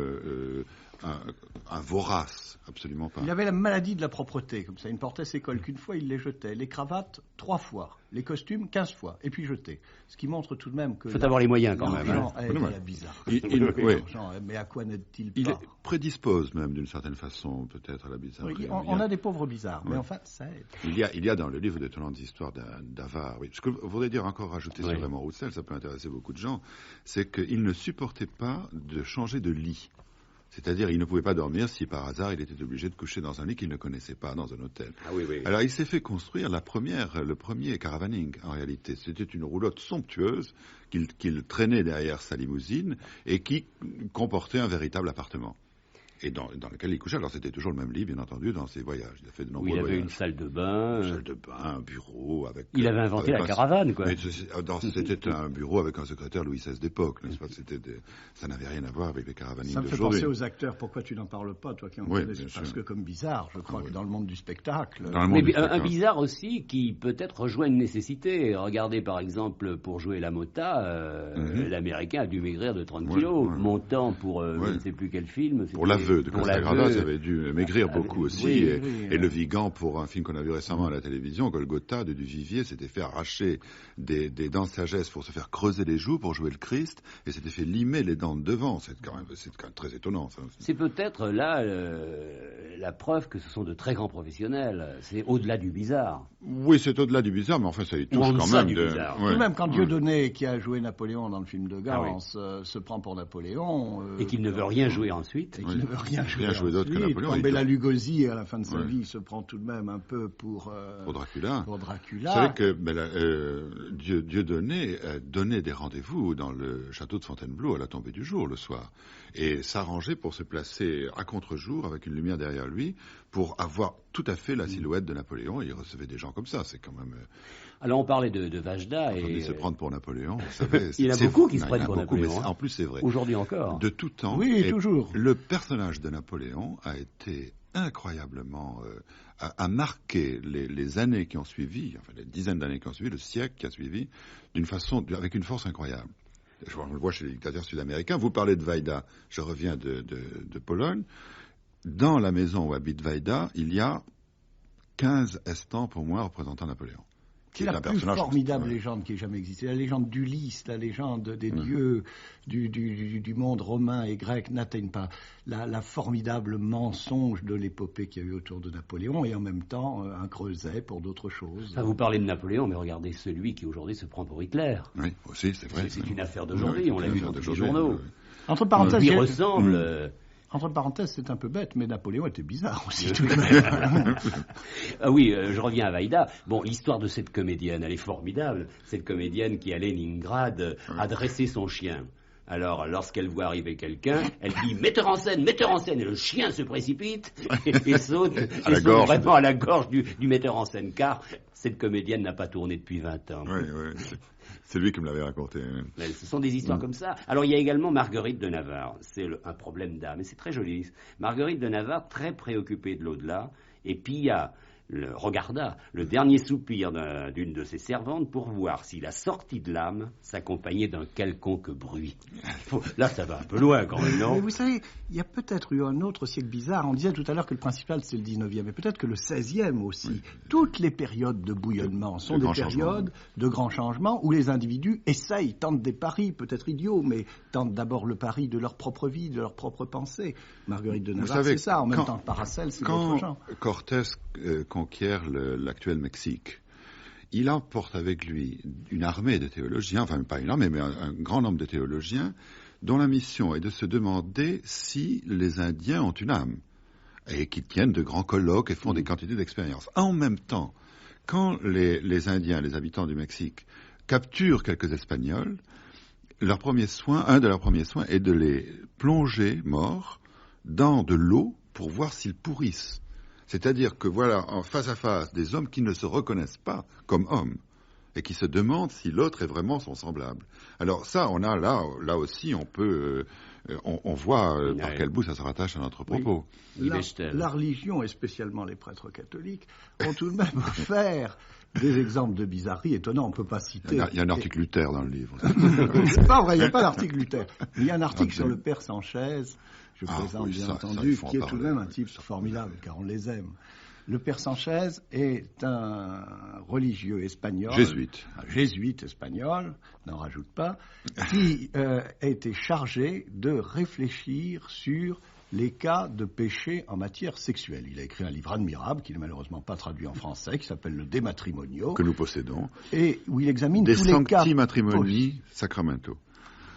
un vorace, absolument pas. Il avait la maladie de la propreté, comme ça. Il ne portait ses cols qu'une fois, il les jetait. Les cravates, 3 fois. Les costumes, 15 fois. Et puis jeté. Ce qui montre tout de même que... Il faut avoir les moyens quand même. L'argent est bizarre. Mais à quoi n'aide-t-il pas? Il prédispose même d'une certaine façon peut-être à la bizarrerie. Oui, on a des pauvres bizarres, mais enfin, ça aide. Il y a dans le livre d'étonnantes histoires d'avares. Oui. Ce que vous voudrais dire encore rajouter sur Raymond Roussel, ça peut intéresser beaucoup de gens, c'est qu'il ne supportait pas de changer de lit. C'est-à-dire, il ne pouvait pas dormir si par hasard il était obligé de coucher dans un lit qu'il ne connaissait pas dans un hôtel. Alors, il s'est fait construire le premier caravaning, en réalité. C'était une roulotte somptueuse qu'il traînait derrière sa limousine et qui comportait un véritable appartement. Et dans lequel il couchait. Alors c'était toujours le même lit, bien entendu, dans ses voyages. Il a fait de nombreux voyages. Il avait une salle de bain. Un bureau avec... Il avait inventé la caravane, quoi. C'était un bureau avec un secrétaire Louis XVI d'époque, n'est-ce pas? Ça n'avait rien à voir avec les caravaniers d'aujourd'hui. Ça me fait penser aux acteurs. Pourquoi tu n'en parles pas, toi qui en connais? Parce que comme bizarre, je crois que dans le monde du spectacle... Un bizarre aussi qui peut-être rejoint une nécessité. Regardez par exemple, pour jouer la mota, l'Américain a dû maigrir de 30 kilos. Montant pour je ne sais plus quel film. Pour l'aveu de Costa Gravas avait dû maigrir beaucoup aussi. Et Le Vigan, pour un film qu'on a vu récemment à la télévision, Golgotha, de Duvivier, s'était fait arracher des dents de sagesse pour se faire creuser les joues pour jouer le Christ, et s'était fait limer les dents de devant. C'est quand même très étonnant, ça. C'est peut-être là la preuve que ce sont de très grands professionnels. C'est au-delà du bizarre. Oui, c'est au-delà du bizarre, mais enfin, ça y touche quand même. Tout de même, quand Dieudonné, qui a joué Napoléon dans le film de Garance, se prend pour Napoléon... et qu'il ne veut rien jouer ensuite. Et qu'il ne veut rien jouer d'autre que Napoléon. Quand Bela Lugosi, à la fin de sa vie, se prend tout de même un peu pour Dracula. Vous savez que Dieudonné donnait des rendez-vous dans le château de Fontainebleau à la tombée du jour, le soir, et s'arrangeait pour se placer à contre-jour avec une lumière derrière lui pour avoir tout à fait la silhouette de Napoléon. Et il recevait des gens comme ça, c'est quand même... Alors on parlait de Vajda et... se prendre pour Napoléon, vous savez... il y en a beaucoup qui se prennent pour Napoléon. En plus, c'est vrai. Aujourd'hui encore. De tout temps. Oui, toujours. Le personnage de Napoléon a été incroyablement... a marqué les années qui ont suivi, enfin les dizaines d'années qui ont suivi, le siècle qui a suivi, avec une force incroyable. On le voit chez les dictateurs sud-américains. Vous parlez de Vajda, je reviens de Pologne. Dans la maison où habite Vajda, il y a 15 estampes au moins représentant Napoléon. C'est la plus formidable légende qui ait jamais existé. La légende d'Ulysse, la légende des dieux du monde romain et grec n'atteignent pas la formidable mensonge de l'épopée qu'il y a eu autour de Napoléon et en même temps un creuset pour d'autres choses. Vous parlez de Napoléon, mais regardez celui qui aujourd'hui se prend pour Hitler. Oui, aussi, c'est vrai. C'est une affaire d'aujourd'hui, on l'a vu dans tous les journaux. Entre parenthèses, il ressemble... Entre parenthèses, c'est un peu bête, mais Napoléon était bizarre aussi, tout de même. Oui, je reviens à Vajda. Bon, l'histoire de cette comédienne, elle est formidable. Cette comédienne qui, à Leningrad, a dressé son chien. Alors, lorsqu'elle voit arriver quelqu'un, elle dit « Metteur en scène !» Et le chien se précipite et saute vraiment à la gorge du metteur en scène, car cette comédienne n'a pas tourné depuis 20 ans. Oui. C'est lui qui me l'avait raconté. Ce sont des histoires comme ça. Alors, il y a également Marguerite de Navarre. C'est un problème d'âme, et c'est très joli. Marguerite de Navarre, très préoccupée de l'au-delà, et puis il y a regarda le dernier soupir d'une de ses servantes pour voir si la sortie de l'âme s'accompagnait d'un quelconque bruit. Là, ça va un peu loin quand même, non? Mais vous savez, il y a peut-être eu un autre siècle bizarre. On disait tout à l'heure que le principal, c'est le 19e, mais peut-être que le 16e aussi. Oui. Toutes les périodes de bouillonnement sont des périodes de grands changements où les individus tentent des paris, peut-être idiots, mais tentent d'abord le pari de leur propre vie, de leur propre pensée. Marguerite de Navarre, c'est ça. En même temps, Paracel, c'est d'autres gens. Cortés conquiert l'actuel Mexique, il emporte avec lui une armée de théologiens, enfin pas une armée, mais un grand nombre de théologiens, dont la mission est de se demander si les Indiens ont une âme, et qui tiennent de grands colloques et font des quantités d'expériences. En même temps, quand les Indiens, les habitants du Mexique, capturent quelques Espagnols, un de leurs premiers soins est de les plonger morts dans de l'eau pour voir s'ils pourrissent. C'est-à-dire que voilà, en face à face, des hommes qui ne se reconnaissent pas comme hommes et qui se demandent si l'autre est vraiment son semblable. Alors ça, on a là aussi, on peut, on voit par quel bout ça se rattache à notre propos. Oui. La religion, et spécialement les prêtres catholiques, ont tout de même offert des exemples de bizarreries étonnants. On ne peut pas citer... Il y a un article Luther dans le livre. C'est pas vrai, il n'y a pas d'article Luther. Il y a un article sur le père Sanchez, je présente bien entendu, qui est tout de même un type formidable, car on les aime. Le père Sanchez est un religieux espagnol, un jésuite espagnol, n'en rajoute pas, qui a été chargé de réfléchir sur les cas de péché en matière sexuelle. Il a écrit un livre admirable, qui n'est malheureusement pas traduit en français, qui s'appelle Le De Matrimonio. Que nous possédons. Et où il examine tous les cas... Sancti Matrimoni Sacramento.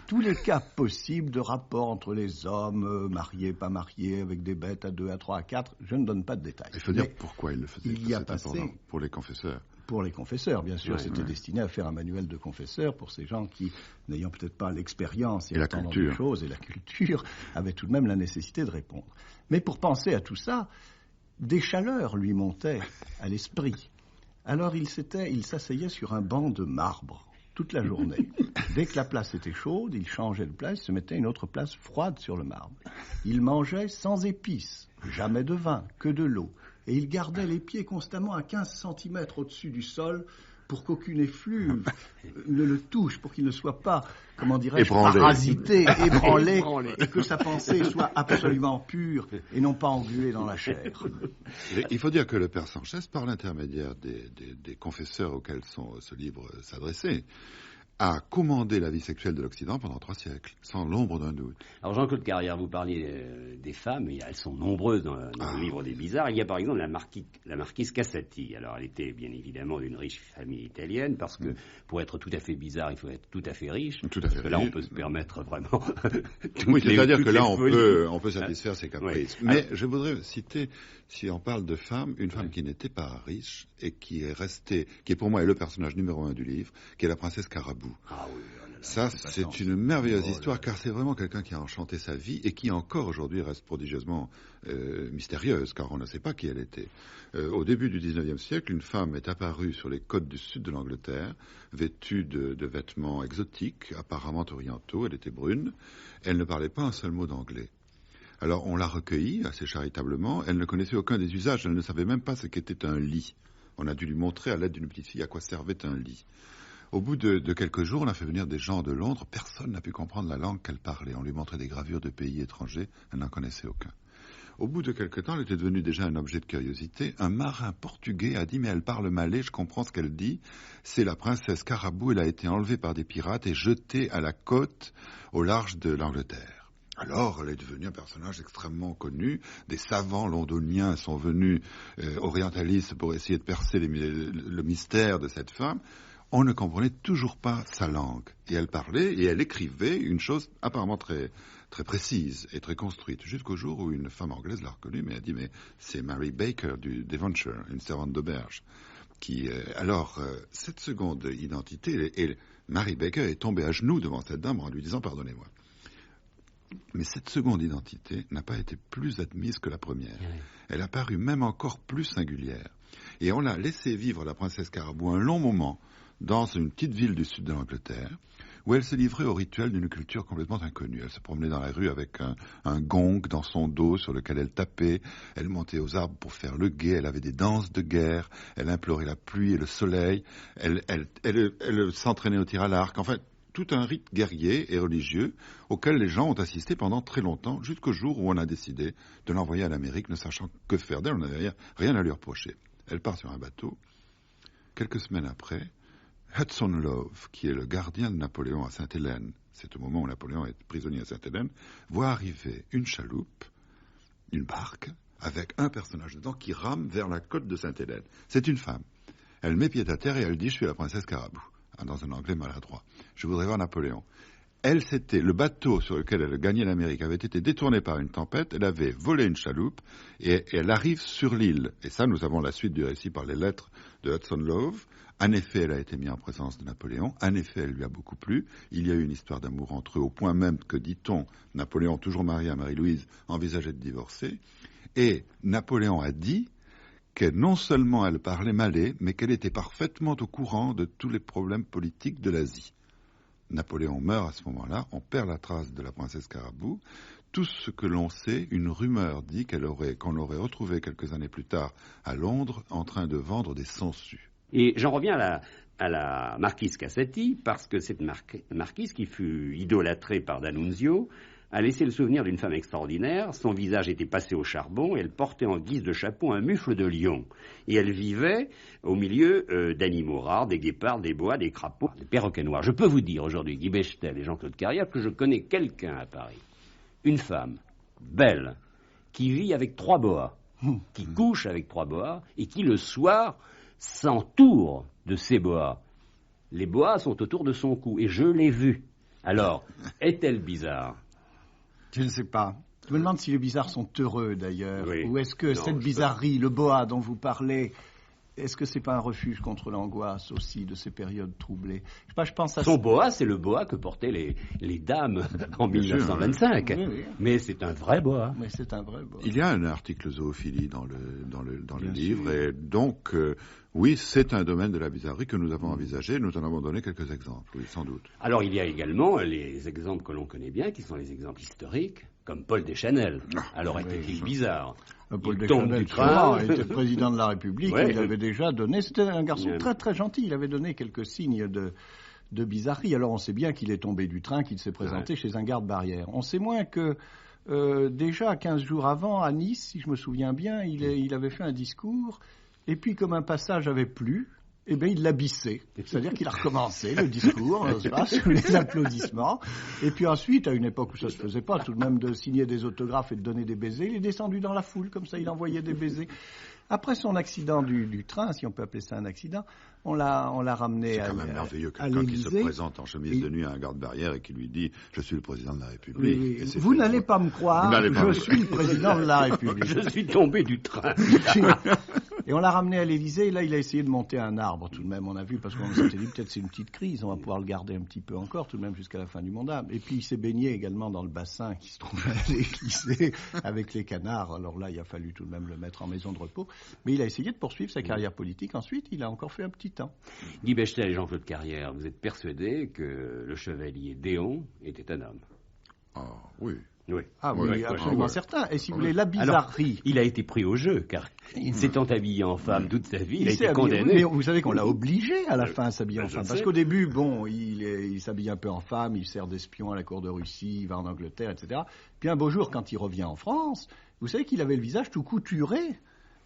Tous les cas possibles de rapport entre les hommes, mariés, pas mariés, avec des bêtes à 2, à 3, à 4, je ne donne pas de détails. Il faut dire pourquoi il le faisait. Il y a passé... Pour les confesseurs. Pour les confesseurs, bien sûr. C'était destiné à faire un manuel de confesseurs pour ces gens qui, n'ayant peut-être pas l'expérience et entendant des choses et la culture, avaient tout de même la nécessité de répondre. Mais pour penser à tout ça, des chaleurs lui montaient à l'esprit. Alors il s'asseyait sur un banc de marbre toute la journée. Dès que la place était chaude, il changeait de place, se mettait à une autre place froide sur le marbre. Il mangeait sans épices, jamais de vin, que de l'eau. Et il gardait les pieds constamment à 15 cm au-dessus du sol pour qu'aucune effluve ne le touche, pour qu'il ne soit pas, comment dirais-je, parasité, ébranlé, et que sa pensée soit absolument pure et non pas engluée dans la chair. Il faut dire que le père Sanchez, par l'intermédiaire des confesseurs auxquels ce livre s'adressait, a commandé la vie sexuelle de l'Occident pendant 3 siècles, sans l'ombre d'un doute. Alors Jean-Claude Carrière, vous parliez des femmes, et elles sont nombreuses dans le livre des bizarres. Il y a par exemple la marquise Cassati. Alors elle était bien évidemment d'une riche famille italienne, parce que pour être tout à fait bizarre, il faut être tout à fait riche. Tout à fait riche. Là, on peut se permettre vraiment... oui, c'est-à-dire que là, on peut satisfaire ses caprices. Mais je voudrais citer, si on parle de femmes, une femme qui n'était pas riche et qui est restée, qui pour moi est le personnage numéro 1 du livre, qui est la princesse Carabou. Ah oui, ça, c'est une merveilleuse histoire, car c'est vraiment quelqu'un qui a enchanté sa vie et qui encore aujourd'hui reste prodigieusement mystérieuse, car on ne sait pas qui elle était. Au début du 19e siècle, une femme est apparue sur les côtes du sud de l'Angleterre, vêtue de vêtements exotiques, apparemment orientaux. Elle était brune. Elle ne parlait pas un seul mot d'anglais. Alors on l'a recueillie assez charitablement. Elle ne connaissait aucun des usages. Elle ne savait même pas ce qu'était un lit. On a dû lui montrer à l'aide d'une petite fille à quoi servait un lit. Au bout de quelques jours, on a fait venir des gens de Londres. Personne n'a pu comprendre la langue qu'elle parlait. On lui montrait des gravures de pays étrangers. Elle n'en connaissait aucun. Au bout de quelque temps, elle était devenue déjà un objet de curiosité. Un marin portugais a dit « Mais elle parle malais, je comprends ce qu'elle dit. C'est la princesse Carabou. Elle a été enlevée par des pirates et jetée à la côte au large de l'Angleterre. » Alors, elle est devenue un personnage extrêmement connu. Des savants londoniens sont venus orientalistes pour essayer de percer le mystère de cette femme. On ne comprenait toujours pas sa langue. Et elle parlait et elle écrivait une chose apparemment très, très précise et très construite. Jusqu'au jour où une femme anglaise l'a reconnue, mais elle a dit « Mais c'est Mary Baker du Devonshire, une servante d'auberge. » Cette seconde identité, et Mary Baker est tombée à genoux devant cette dame en lui disant « Pardonnez-moi. » Mais cette seconde identité n'a pas été plus admise que la première. Elle a paru même encore plus singulière. Et on a laissé vivre la princesse Carabou un long moment dans une petite ville du sud de l'Angleterre, où elle se livrait au rituel d'une culture complètement inconnue. Elle se promenait dans la rue avec un gong dans son dos sur lequel elle tapait, elle montait aux arbres pour faire le guet, elle avait des danses de guerre, elle implorait la pluie et le soleil, elle s'entraînait au tir à l'arc, enfin, tout un rite guerrier et religieux auquel les gens ont assisté pendant très longtemps, jusqu'au jour où on a décidé de l'envoyer à l'Amérique, ne sachant que faire d'elle, on n'avait rien à lui reprocher. Elle part sur un bateau. Quelques semaines après, Hudson Love, qui est le gardien de Napoléon à Sainte-Hélène, c'est au moment où Napoléon est prisonnier à Sainte-Hélène, voit arriver une chaloupe, une barque, avec un personnage dedans qui rame vers la côte de Sainte-Hélène. C'est une femme. Elle met pied à terre et elle dit « Je suis la princesse Carabou », dans un anglais maladroit. « Je voudrais voir Napoléon ». Le bateau sur lequel elle gagnait l'Amérique avait été détourné par une tempête, elle avait volé une chaloupe et elle arrive sur l'île. Et ça, nous avons la suite du récit par les lettres de Hudson Love. En effet, elle a été mise en présence de Napoléon. En effet, elle lui a beaucoup plu. Il y a eu une histoire d'amour entre eux, au point même que, dit-on, Napoléon, toujours marié à Marie-Louise, envisageait de divorcer. Et Napoléon a dit que non seulement elle parlait malais, mais qu'elle était parfaitement au courant de tous les problèmes politiques de l'Asie. Napoléon meurt à ce moment-là, on perd la trace de la princesse Carabou. Tout ce que l'on sait, une rumeur dit qu'on l'aurait retrouvée quelques années plus tard à Londres en train de vendre des sangsues. Et j'en reviens à la marquise Cassetti, parce que cette marquise qui fut idolâtrée par D'Annunzio a laissé le souvenir d'une femme extraordinaire. Son visage était passé au charbon et elle portait en guise de chapeau un mufle de lion. Et elle vivait au milieu d'animaux rares, des guépards, des boas, des crapauds, des perroquets noirs. Je peux vous dire aujourd'hui, Guy Bechtel et Jean-Claude Carrière, que je connais quelqu'un à Paris, une femme belle, qui vit avec 3 boas, qui couche avec 3 boas et qui le soir s'entoure de ces boas. Les boas sont autour de son cou et je l'ai vue. Alors, est-elle bizarre ? Je ne sais pas. Je me demande si les bizarres sont heureux d'ailleurs. Oui. Ou est-ce que cette bizarrerie, le boa dont vous parlez, est-ce que c'est pas un refuge contre l'angoisse aussi de ces périodes troublées? Je sais pas, je pense à son boa, c'est le boa que portaient les dames en 1925. Oui. Mais c'est un vrai boa. Mais c'est un vrai boa. Il y a un article zoophilie dans le livre, sûr. et donc oui, c'est un domaine de la bizarrerie que nous avons envisagé. Nous en avons donné quelques exemples, oui, sans doute. Alors il y a également les exemples que l'on connaît bien, qui sont les exemples historiques, comme Paul Deschanel. Alors était-il bizarre? Paul Deschanel, il était président de la République, et il avait déjà donné, c'était un garçon très très gentil, il avait donné quelques signes de bizarrerie. Alors on sait bien qu'il est tombé du train, qu'il s'est présenté chez un garde-barrière. On sait moins que déjà 15 jours avant, à Nice, si je me souviens bien, il avait fait un discours, et puis comme un passage avait plu, eh bien, il l'a bissé. C'est-à-dire qu'il a recommencé le discours, sous les applaudissements. Et puis ensuite, à une époque où ça se faisait pas, tout de même de signer des autographes et de donner des baisers, il est descendu dans la foule, comme ça, il envoyait des baisers. Après son accident du train, si on peut appeler ça un accident, on l'a ramené à l'Élysée. C'est quand même merveilleux, quelqu'un qui se présente en chemise de nuit à un garde-barrière et qui lui dit « Je suis le président de la République ». Oui. Vous n'allez pas me croire, je suis le président de la République. Je suis tombé du train. Et on l'a ramené à l'Élysée, et là, il a essayé de monter un arbre, tout de même, on a vu, parce qu'on s'était dit, peut-être c'est une petite crise, on va pouvoir le garder un petit peu encore, tout de même, jusqu'à la fin du mandat. Et puis, il s'est baigné également dans le bassin qui se trouvait à l'Élysée, avec les canards. Alors là, il a fallu tout de même le mettre en maison de repos. Mais il a essayé de poursuivre sa carrière politique. Ensuite, il a encore fait un petit temps. Guy Bechtel et Jean-Claude Carrière, vous êtes persuadés que le chevalier Déon était un homme? Ah, oui. Oui. Ah oui, absolument certain. Et si vous voulez, la bizarrerie... Alors, il a été pris au jeu, car s'étant habillé en femme toute sa vie, il a été condamné. Mais vous savez qu'on l'a obligé à la fin à s'habiller en femme. Parce qu'au début, il s'habille un peu en femme, il sert d'espion à la cour de Russie, il va en Angleterre, etc. Puis un beau jour, quand il revient en France, vous savez qu'il avait le visage tout couturé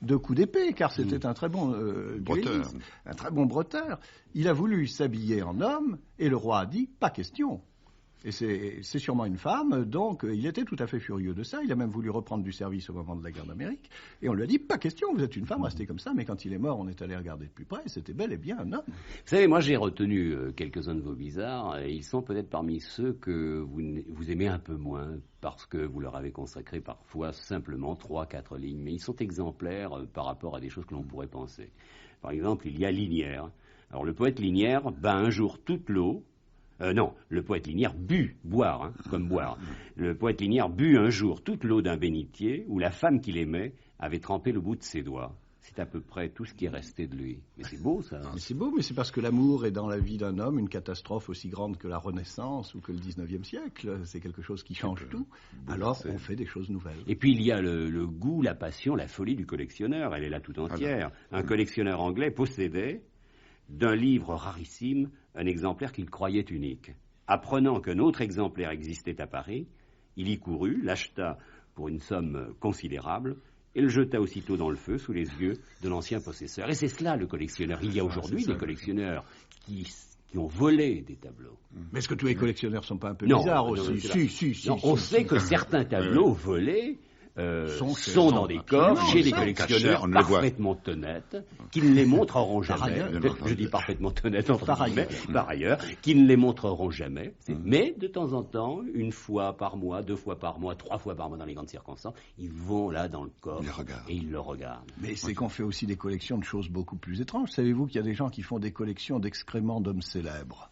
de coups d'épée, car c'était un très bon duelliste, un très bon bretteur. Il a voulu s'habiller en homme, et le roi a dit « pas question ». Et c'est sûrement une femme, donc il était tout à fait furieux de ça. Il a même voulu reprendre du service au moment de la guerre d'Amérique. Et on lui a dit, pas question, vous êtes une femme, restez comme ça. Mais quand il est mort, on est allé regarder de plus près, c'était bel et bien un homme. Vous savez, moi j'ai retenu quelques-uns de vos bizarres, et ils sont peut-être parmi ceux que vous aimez un peu moins, parce que vous leur avez consacré parfois simplement 3-4 lignes. Mais ils sont exemplaires par rapport à des choses que l'on pourrait penser. Par exemple, il y a Linière. Alors le poète Linière bat un jour toute l'eau. Non, le poète Linière boire, comme boire. Le poète Linière but un jour toute l'eau d'un bénitier où la femme qu'il aimait avait trempé le bout de ses doigts. C'est à peu près tout ce qui est resté de lui. Mais c'est beau, ça. Mais c'est beau, mais c'est parce que l'amour est dans la vie d'un homme une catastrophe aussi grande que la Renaissance ou que le 19e siècle. C'est quelque chose qui change tout. Alors, on fait des choses nouvelles. Et puis, il y a le goût, la passion, la folie du collectionneur. Elle est là tout entière. Un collectionneur anglais possédait d'un livre rarissime un exemplaire qu'il croyait unique. Apprenant qu'un autre exemplaire existait à Paris, il y courut, l'acheta pour une somme considérable et le jeta aussitôt dans le feu sous les yeux de l'ancien possesseur. Et c'est cela le collectionneur. Il y a aujourd'hui des collectionneurs qui ont volé des tableaux. Mais est-ce que tous les collectionneurs ne sont pas un peu bizarres aussi? Si. On sait que certains tableaux volés sont dans des coffres chez des collectionneurs parfaitement honnêtes, qui ne les montreront jamais. Je dis parfaitement honnêtes par ailleurs, qui ne les montreront jamais. Mais de temps en temps, une fois par mois, 2 fois par mois, 3 fois par mois dans les grandes circonstances, ils vont là dans le coffre et ils le regardent. Mais c'est qu'on fait aussi des collections de choses beaucoup plus étranges. Savez-vous qu'il y a des gens qui font des collections d'excréments d'hommes célèbres?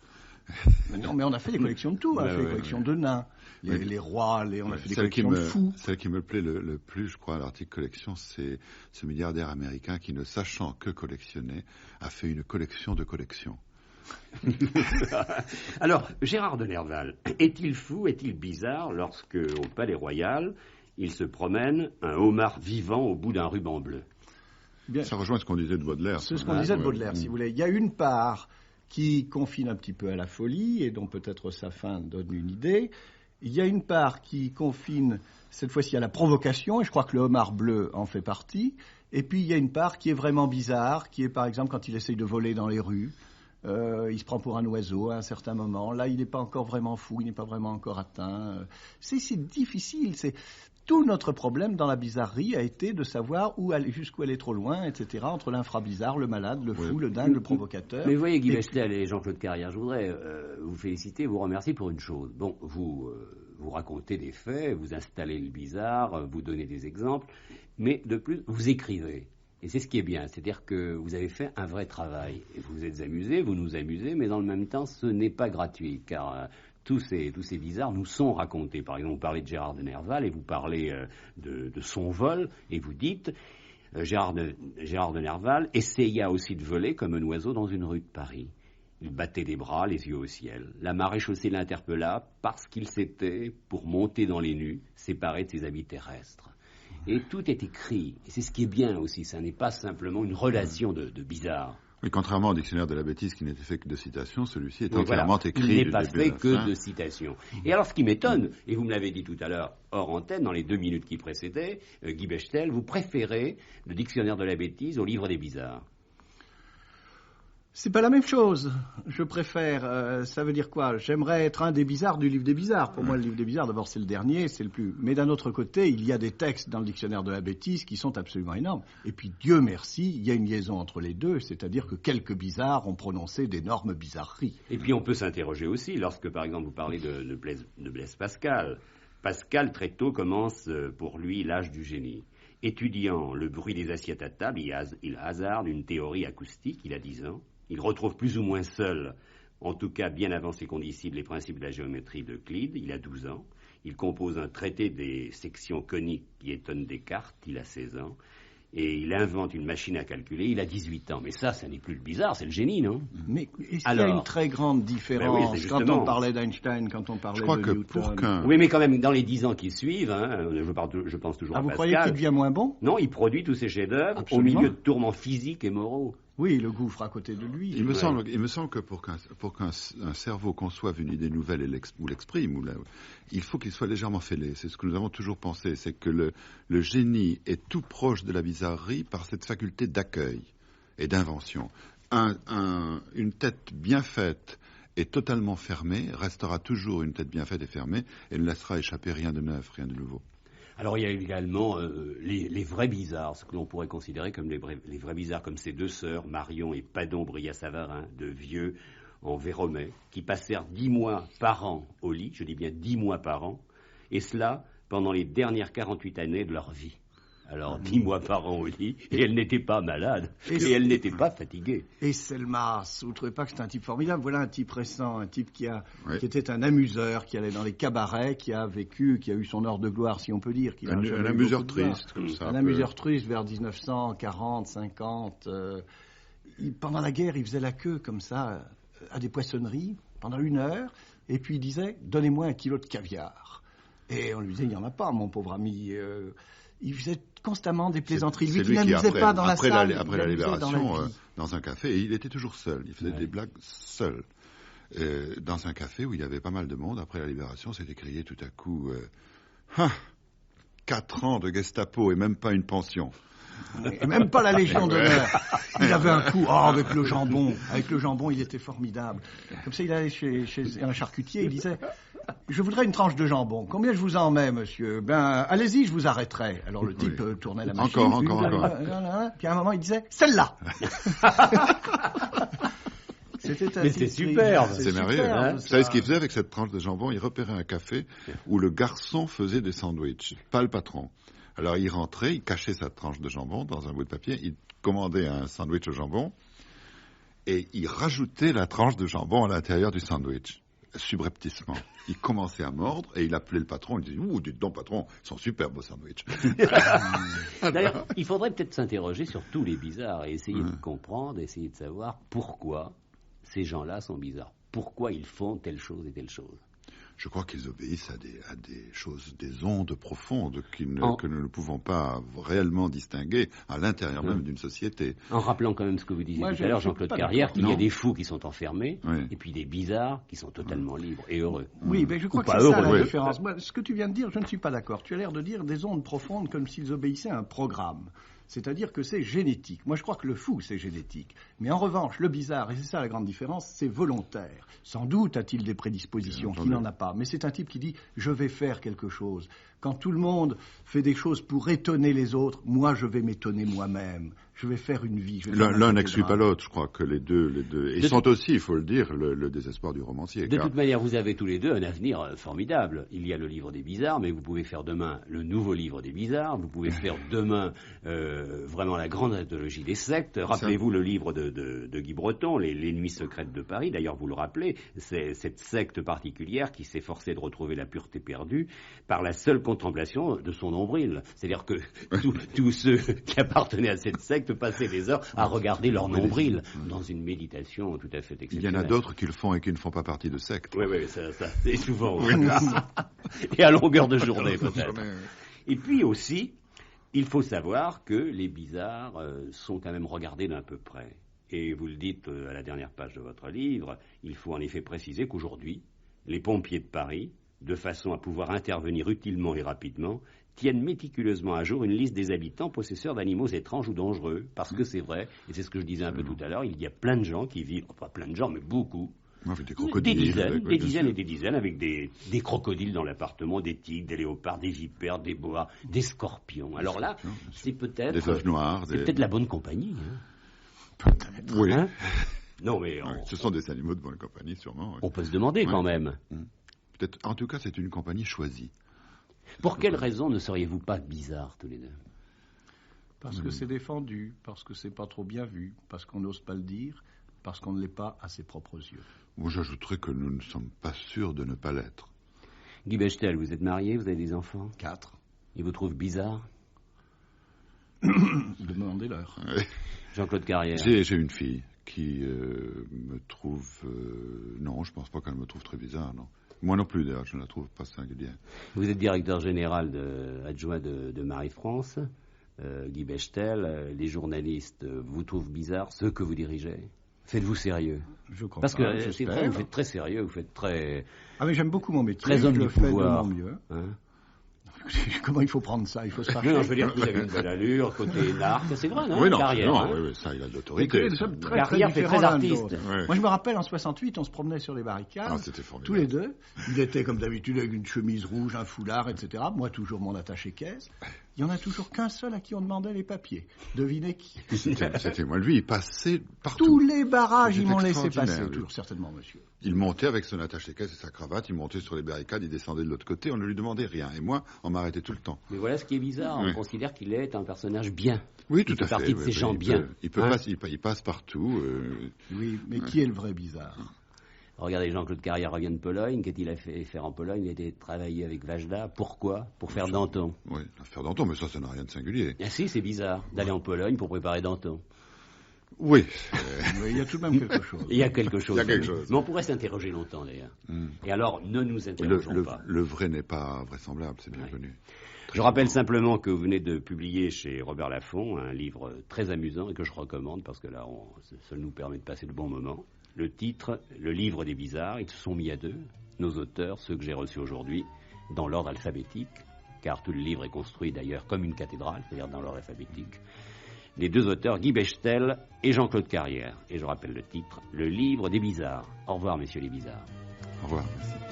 Non, mais on a fait des collections de tout. On a fait des collections de nains, les rois, on a fait des collections de fous. Celle qui me plaît le plus, je crois, à l'article collection, c'est ce milliardaire américain qui, ne sachant que collectionner, a fait une collection de collections. Alors, Gérard de Nerval, est-il fou, est-il bizarre lorsque, au Palais Royal, il se promène un homard vivant au bout d'un ruban bleu? Bien, ça rejoint ce qu'on disait de Baudelaire. C'est ce qu'on disait de Baudelaire, si vous voulez. Il y a une part qui confine un petit peu à la folie, et dont peut-être sa fin donne une idée. Il y a une part qui confine, cette fois-ci, à la provocation, et je crois que le homard bleu en fait partie. Et puis, il y a une part qui est vraiment bizarre, qui est, par exemple, quand il essaye de voler dans les rues. Il se prend pour un oiseau à un certain moment. Là, il n'est pas encore vraiment fou, il n'est pas vraiment encore atteint. C'est difficile. Tout notre problème dans la bizarrerie a été de savoir jusqu'où aller trop loin, etc., entre l'infra-bizarre, le malade, le fou, le dingue, le provocateur. Mais vous voyez, Guy Bechtel et Jean-Claude Carrière, je voudrais vous féliciter, vous remercier pour une chose. Bon, vous racontez des faits, vous installez le bizarre, vous donnez des exemples, mais de plus, vous écrivez. Et c'est ce qui est bien, c'est-à-dire que vous avez fait un vrai travail. Et vous vous êtes amusés, vous nous amusez, mais dans le même temps, ce n'est pas gratuit, car tous ces bizarres nous sont racontés. Par exemple, vous parlez de Gérard de Nerval et vous parlez de son vol, et vous dites Gérard de Nerval essaya aussi de voler comme un oiseau dans une rue de Paris. Il battait des bras, les yeux au ciel. La maréchaussée l'interpella parce qu'il s'était, pour monter dans les nues, séparé de ses habits terrestres. Et tout est écrit. Et c'est ce qui est bien aussi. Ça n'est pas simplement une relation de bizarre. Oui, contrairement au dictionnaire de la bêtise qui n'était fait que de citations, celui-ci est entièrement écrit. Il n'est pas fait que de citations. Et alors, ce qui m'étonne, et vous me l'avez dit tout à l'heure hors antenne, dans les 2 minutes qui précédaient, Guy Bechtel, vous préférez le dictionnaire de la bêtise au livre des bizarres. C'est pas la même chose. Je préfère, ça veut dire quoi? J'aimerais être un des bizarres du livre des bizarres. Pour moi, le livre des bizarres, d'abord, c'est le dernier, c'est le plus. Mais d'un autre côté, il y a des textes dans le dictionnaire de la bêtise qui sont absolument énormes. Et puis, Dieu merci, il y a une liaison entre les deux, c'est-à-dire que quelques bizarres ont prononcé d'énormes bizarreries. Et puis, on peut s'interroger aussi, lorsque, par exemple, vous parlez de Blaise Pascal. Pascal, très tôt, commence pour lui l'âge du génie. Étudiant le bruit des assiettes à table, il hasarde une théorie acoustique, il a 10 ans. Il retrouve plus ou moins seul, en tout cas bien avant ses condisciples, les principes de la géométrie d'Euclide. Il a 12 ans. Il compose un traité des sections coniques qui étonne Descartes. Il a 16 ans. Et il invente une machine à calculer. Il a 18 ans. Mais ça n'est plus le bizarre, c'est le génie, non? Mais est-ce qu'il y a une très grande différence quand on parlait d'Einstein, quand on parlait de Newton? Oui, mais quand même, dans les 10 ans qui suivent, je pense toujours à Pascal. Vous croyez qu'il devient moins bon? Non, il produit tous ses chefs-d'œuvre au milieu de tourments physiques et moraux. Oui, le gouffre à côté de lui. Il me semble que pour qu'un cerveau conçoive une idée nouvelle ou l'exprime, il faut qu'il soit légèrement fêlé. C'est ce que nous avons toujours pensé, c'est que le génie est tout proche de la bizarrerie par cette faculté d'accueil et d'invention. Une tête bien faite et totalement fermée restera toujours une tête bien faite et fermée et ne laissera échapper rien de neuf, rien de nouveau. Alors il y a également les vrais bizarres, ce que l'on pourrait considérer comme les vrais bizarres, comme ces 2 sœurs, Marion et Padon Brillat-Savarin, de vieux en Véromais, qui passèrent 10 mois par an au lit, je dis bien 10 mois par an, et cela pendant les dernières 48 années de leur vie. Alors 10 mois par an au lit, et elle n'était pas malade, et elle n'était pas fatiguée. Et Selmas, vous ne trouvez pas que c'est un type formidable? Voilà un type récent, un type qui était un amuseur, qui allait dans les cabarets, qui a eu son heure de gloire, si on peut dire. Un amuseur triste, comme ça. Un amuseur triste vers 1940, 50. Pendant la guerre, il faisait la queue, comme ça, à des poissonneries, pendant 1 heure, et puis il disait « Donnez-moi 1 kilo de caviar ». Et on lui disait « Il n'y en a pas, mon pauvre ami ». Il faisait constamment des plaisanteries. Lui qui n'amusait pas dans la salle. Après la Libération, dans un café, et il était toujours seul. Il faisait des blagues seul. Dans un café où il y avait pas mal de monde, après la Libération, s'était crié tout à coup 4 ans de Gestapo et même pas une pension. Et même pas la Légion d'honneur. Il avait un coup, avec le jambon. Avec le jambon, il était formidable. Comme ça, il allait chez un charcutier, il disait... Je voudrais une tranche de jambon. Combien je vous en mets, monsieur? Ben, allez-y, je vous arrêterai. Alors le type tournait la machine. Encore. Puis à un moment, il disait, celle-là. Mais c'est superbe. C'est merveilleux. Vous savez ce qu'il faisait avec cette tranche de jambon? Il repérait un café où le garçon faisait des sandwichs, pas le patron. Alors il rentrait, il cachait sa tranche de jambon dans un bout de papier, il commandait un sandwich au jambon. et il rajoutait la tranche de jambon à l'intérieur du sandwich. Subrepticement. Il commençait à mordre et il appelait le patron. Il disait, ouh, dites donc, patron, ils sont super beaux sandwichs. D'ailleurs, il faudrait peut-être s'interroger sur tous les bizarres et essayer de comprendre, essayer de savoir pourquoi ces gens-là sont bizarres. Pourquoi ils font telle chose et telle chose. Je crois qu'ils obéissent à des choses, des ondes profondes que nous ne pouvons pas réellement distinguer à l'intérieur même d'une société. En rappelant quand même ce que vous disiez tout à l'heure, Jean-Claude Carrière, qu'il y a des fous qui sont enfermés, et puis des bizarres qui sont totalement libres et heureux. Oui, mais je crois que c'est ça la différence. Moi, ce que tu viens de dire, je ne suis pas d'accord. Tu as l'air de dire des ondes profondes comme s'ils obéissaient à un programme. C'est-à-dire que c'est génétique. Moi, je crois que le fou, c'est génétique. Mais en revanche, le bizarre, et c'est ça la grande différence, c'est volontaire. Sans doute a-t-il des prédispositions qu'il n'en a pas. Mais c'est un type qui dit « je vais faire quelque chose ». Quand tout le monde fait des choses pour étonner les autres, moi, je vais m'étonner moi-même. Je vais faire une vie. L'un n'exclut pas l'autre, je crois que les deux. Ils sont aussi, il faut le dire, le désespoir du romancier. De toute manière, vous avez tous les deux un avenir formidable. Il y a le livre des bizarres, mais vous pouvez faire demain le nouveau livre des bizarres. Vous pouvez faire demain vraiment la grande anthologie des sectes. Rappelez-vous le livre de Guy Breton, les Nuits secrètes de Paris. D'ailleurs, vous le rappelez, c'est cette secte particulière qui s'efforçait de retrouver la pureté perdue par la seule contemplation de son nombril. C'est-à-dire que tous ceux qui appartenaient à cette secte passaient des heures à regarder leur nombril dans une méditation tout à fait exceptionnelle. Il y en a d'autres qui le font et qui ne font pas partie de secte. Oui, ça c'est souvent. Et à longueur de journée, peut-être. Et puis aussi, il faut savoir que les bizarres sont quand même regardés d'un peu près. Et vous le dites à la dernière page de votre livre, il faut en effet préciser qu'aujourd'hui, les pompiers de Paris, de façon à pouvoir intervenir utilement et rapidement, tiennent méticuleusement à jour une liste des habitants possesseurs d'animaux étranges ou dangereux. Parce que c'est vrai, et c'est ce que je disais un peu tout à l'heure, il y a plein de gens qui vivent, pas plein de gens, mais beaucoup, avec des crocodiles, des dizaines et des dizaines, avec des crocodiles dans l'appartement, des tigres, des léopards, des vipères, des boas, des scorpions. Alors là, c'est peut-être... Des feuilles noires. C'est peut-être la bonne compagnie. Peut-être. Oui. Hein? Non, mais... Ce sont des animaux de bonne compagnie, sûrement. On peut se demander quand même. Peut-être, en tout cas, c'est une compagnie choisie. Pour quelle raison ne seriez-vous pas bizarres tous les deux? Parce que c'est défendu, parce que c'est pas trop bien vu, parce qu'on n'ose pas le dire, parce qu'on ne l'est pas à ses propres yeux. Moi, j'ajouterais que nous ne sommes pas sûrs de ne pas l'être. Guy Bechtel, vous êtes marié, vous avez des enfants? 4. Ils vous trouvent bizarre? Demandez-leur. Jean-Claude Carrière. J'ai une fille qui me trouve... non, je pense pas qu'elle me trouve très bizarre, non. Moi non plus, d'ailleurs, je ne la trouve pas singulière. Vous êtes directeur général adjoint de Marie-France. Guy Bechtel, les journalistes vous trouvent bizarre, ceux que vous dirigez? Faites-vous sérieux? Je crois Parce pas, que c'est vrai, vous faites très sérieux, vous faites très... Ah mais j'aime beaucoup mon métier, très homme je du le fais pouvoir. de mon mieux. Hein? Comment il faut prendre ça? Il faut se fâcher. Non, je veux dire que vous avez une belle allure, côté narque, c'est vrai, non? Oui, non, Carrière, non, hein? oui, ça, il a de l'autorité. Carrière fait très artiste. Ouais. Moi, je me rappelle, en 68, on se promenait sur les barricades, c'était formidable. tous les deux. Il était, comme d'habitude, avec une chemise rouge, un foulard, etc. Moi, toujours mon attaché-caisse. Il n'y en a toujours qu'un seul à qui on demandait les papiers. Devinez qui? C'était moi. Lui, il passait partout. Tous les barrages, ils m'ont laissé passer. Toujours, certainement, monsieur. Il montait avec son attaché-caisse et sa cravate, il montait sur les barricades, il descendait de l'autre côté, on ne lui demandait rien. Et moi, on m'arrêtait tout le temps. Mais voilà ce qui est bizarre, on considère qu'il est un personnage bien. Oui, tout à fait. Il fait partie de ces gens bien. Il passe partout. Oui, mais qui est le vrai bizarre? Regardez, Jean-Claude Carrière revient de Pologne. Qu'est-il a fait faire en Pologne? Il a été travailler avec Vajda. Pourquoi? Pour faire Danton. Oui, faire Danton, mais ça n'a rien de singulier. Ah si, c'est bizarre d'aller en Pologne pour préparer Danton. Oui. Il y a tout de même quelque chose. Il y a quelque chose. Il y a quelque chose. Mais on pourrait s'interroger longtemps, d'ailleurs. Et alors, ne nous interrogeons pas. Le vrai n'est pas vraisemblable, c'est bienvenu. Je rappelle simplement que vous venez de publier chez Robert Laffont un livre très amusant et que je recommande parce que là, ça nous permet de passer de bons moments. Le titre, Le livre des bizarres, ils se sont mis à deux, nos auteurs, ceux que j'ai reçus aujourd'hui, dans l'ordre alphabétique, car tout le livre est construit d'ailleurs comme une cathédrale, c'est-à-dire dans l'ordre alphabétique. Les deux auteurs, Guy Bechtel et Jean-Claude Carrière. Et je rappelle le titre, Le livre des bizarres. Au revoir, messieurs les bizarres. Au revoir, merci.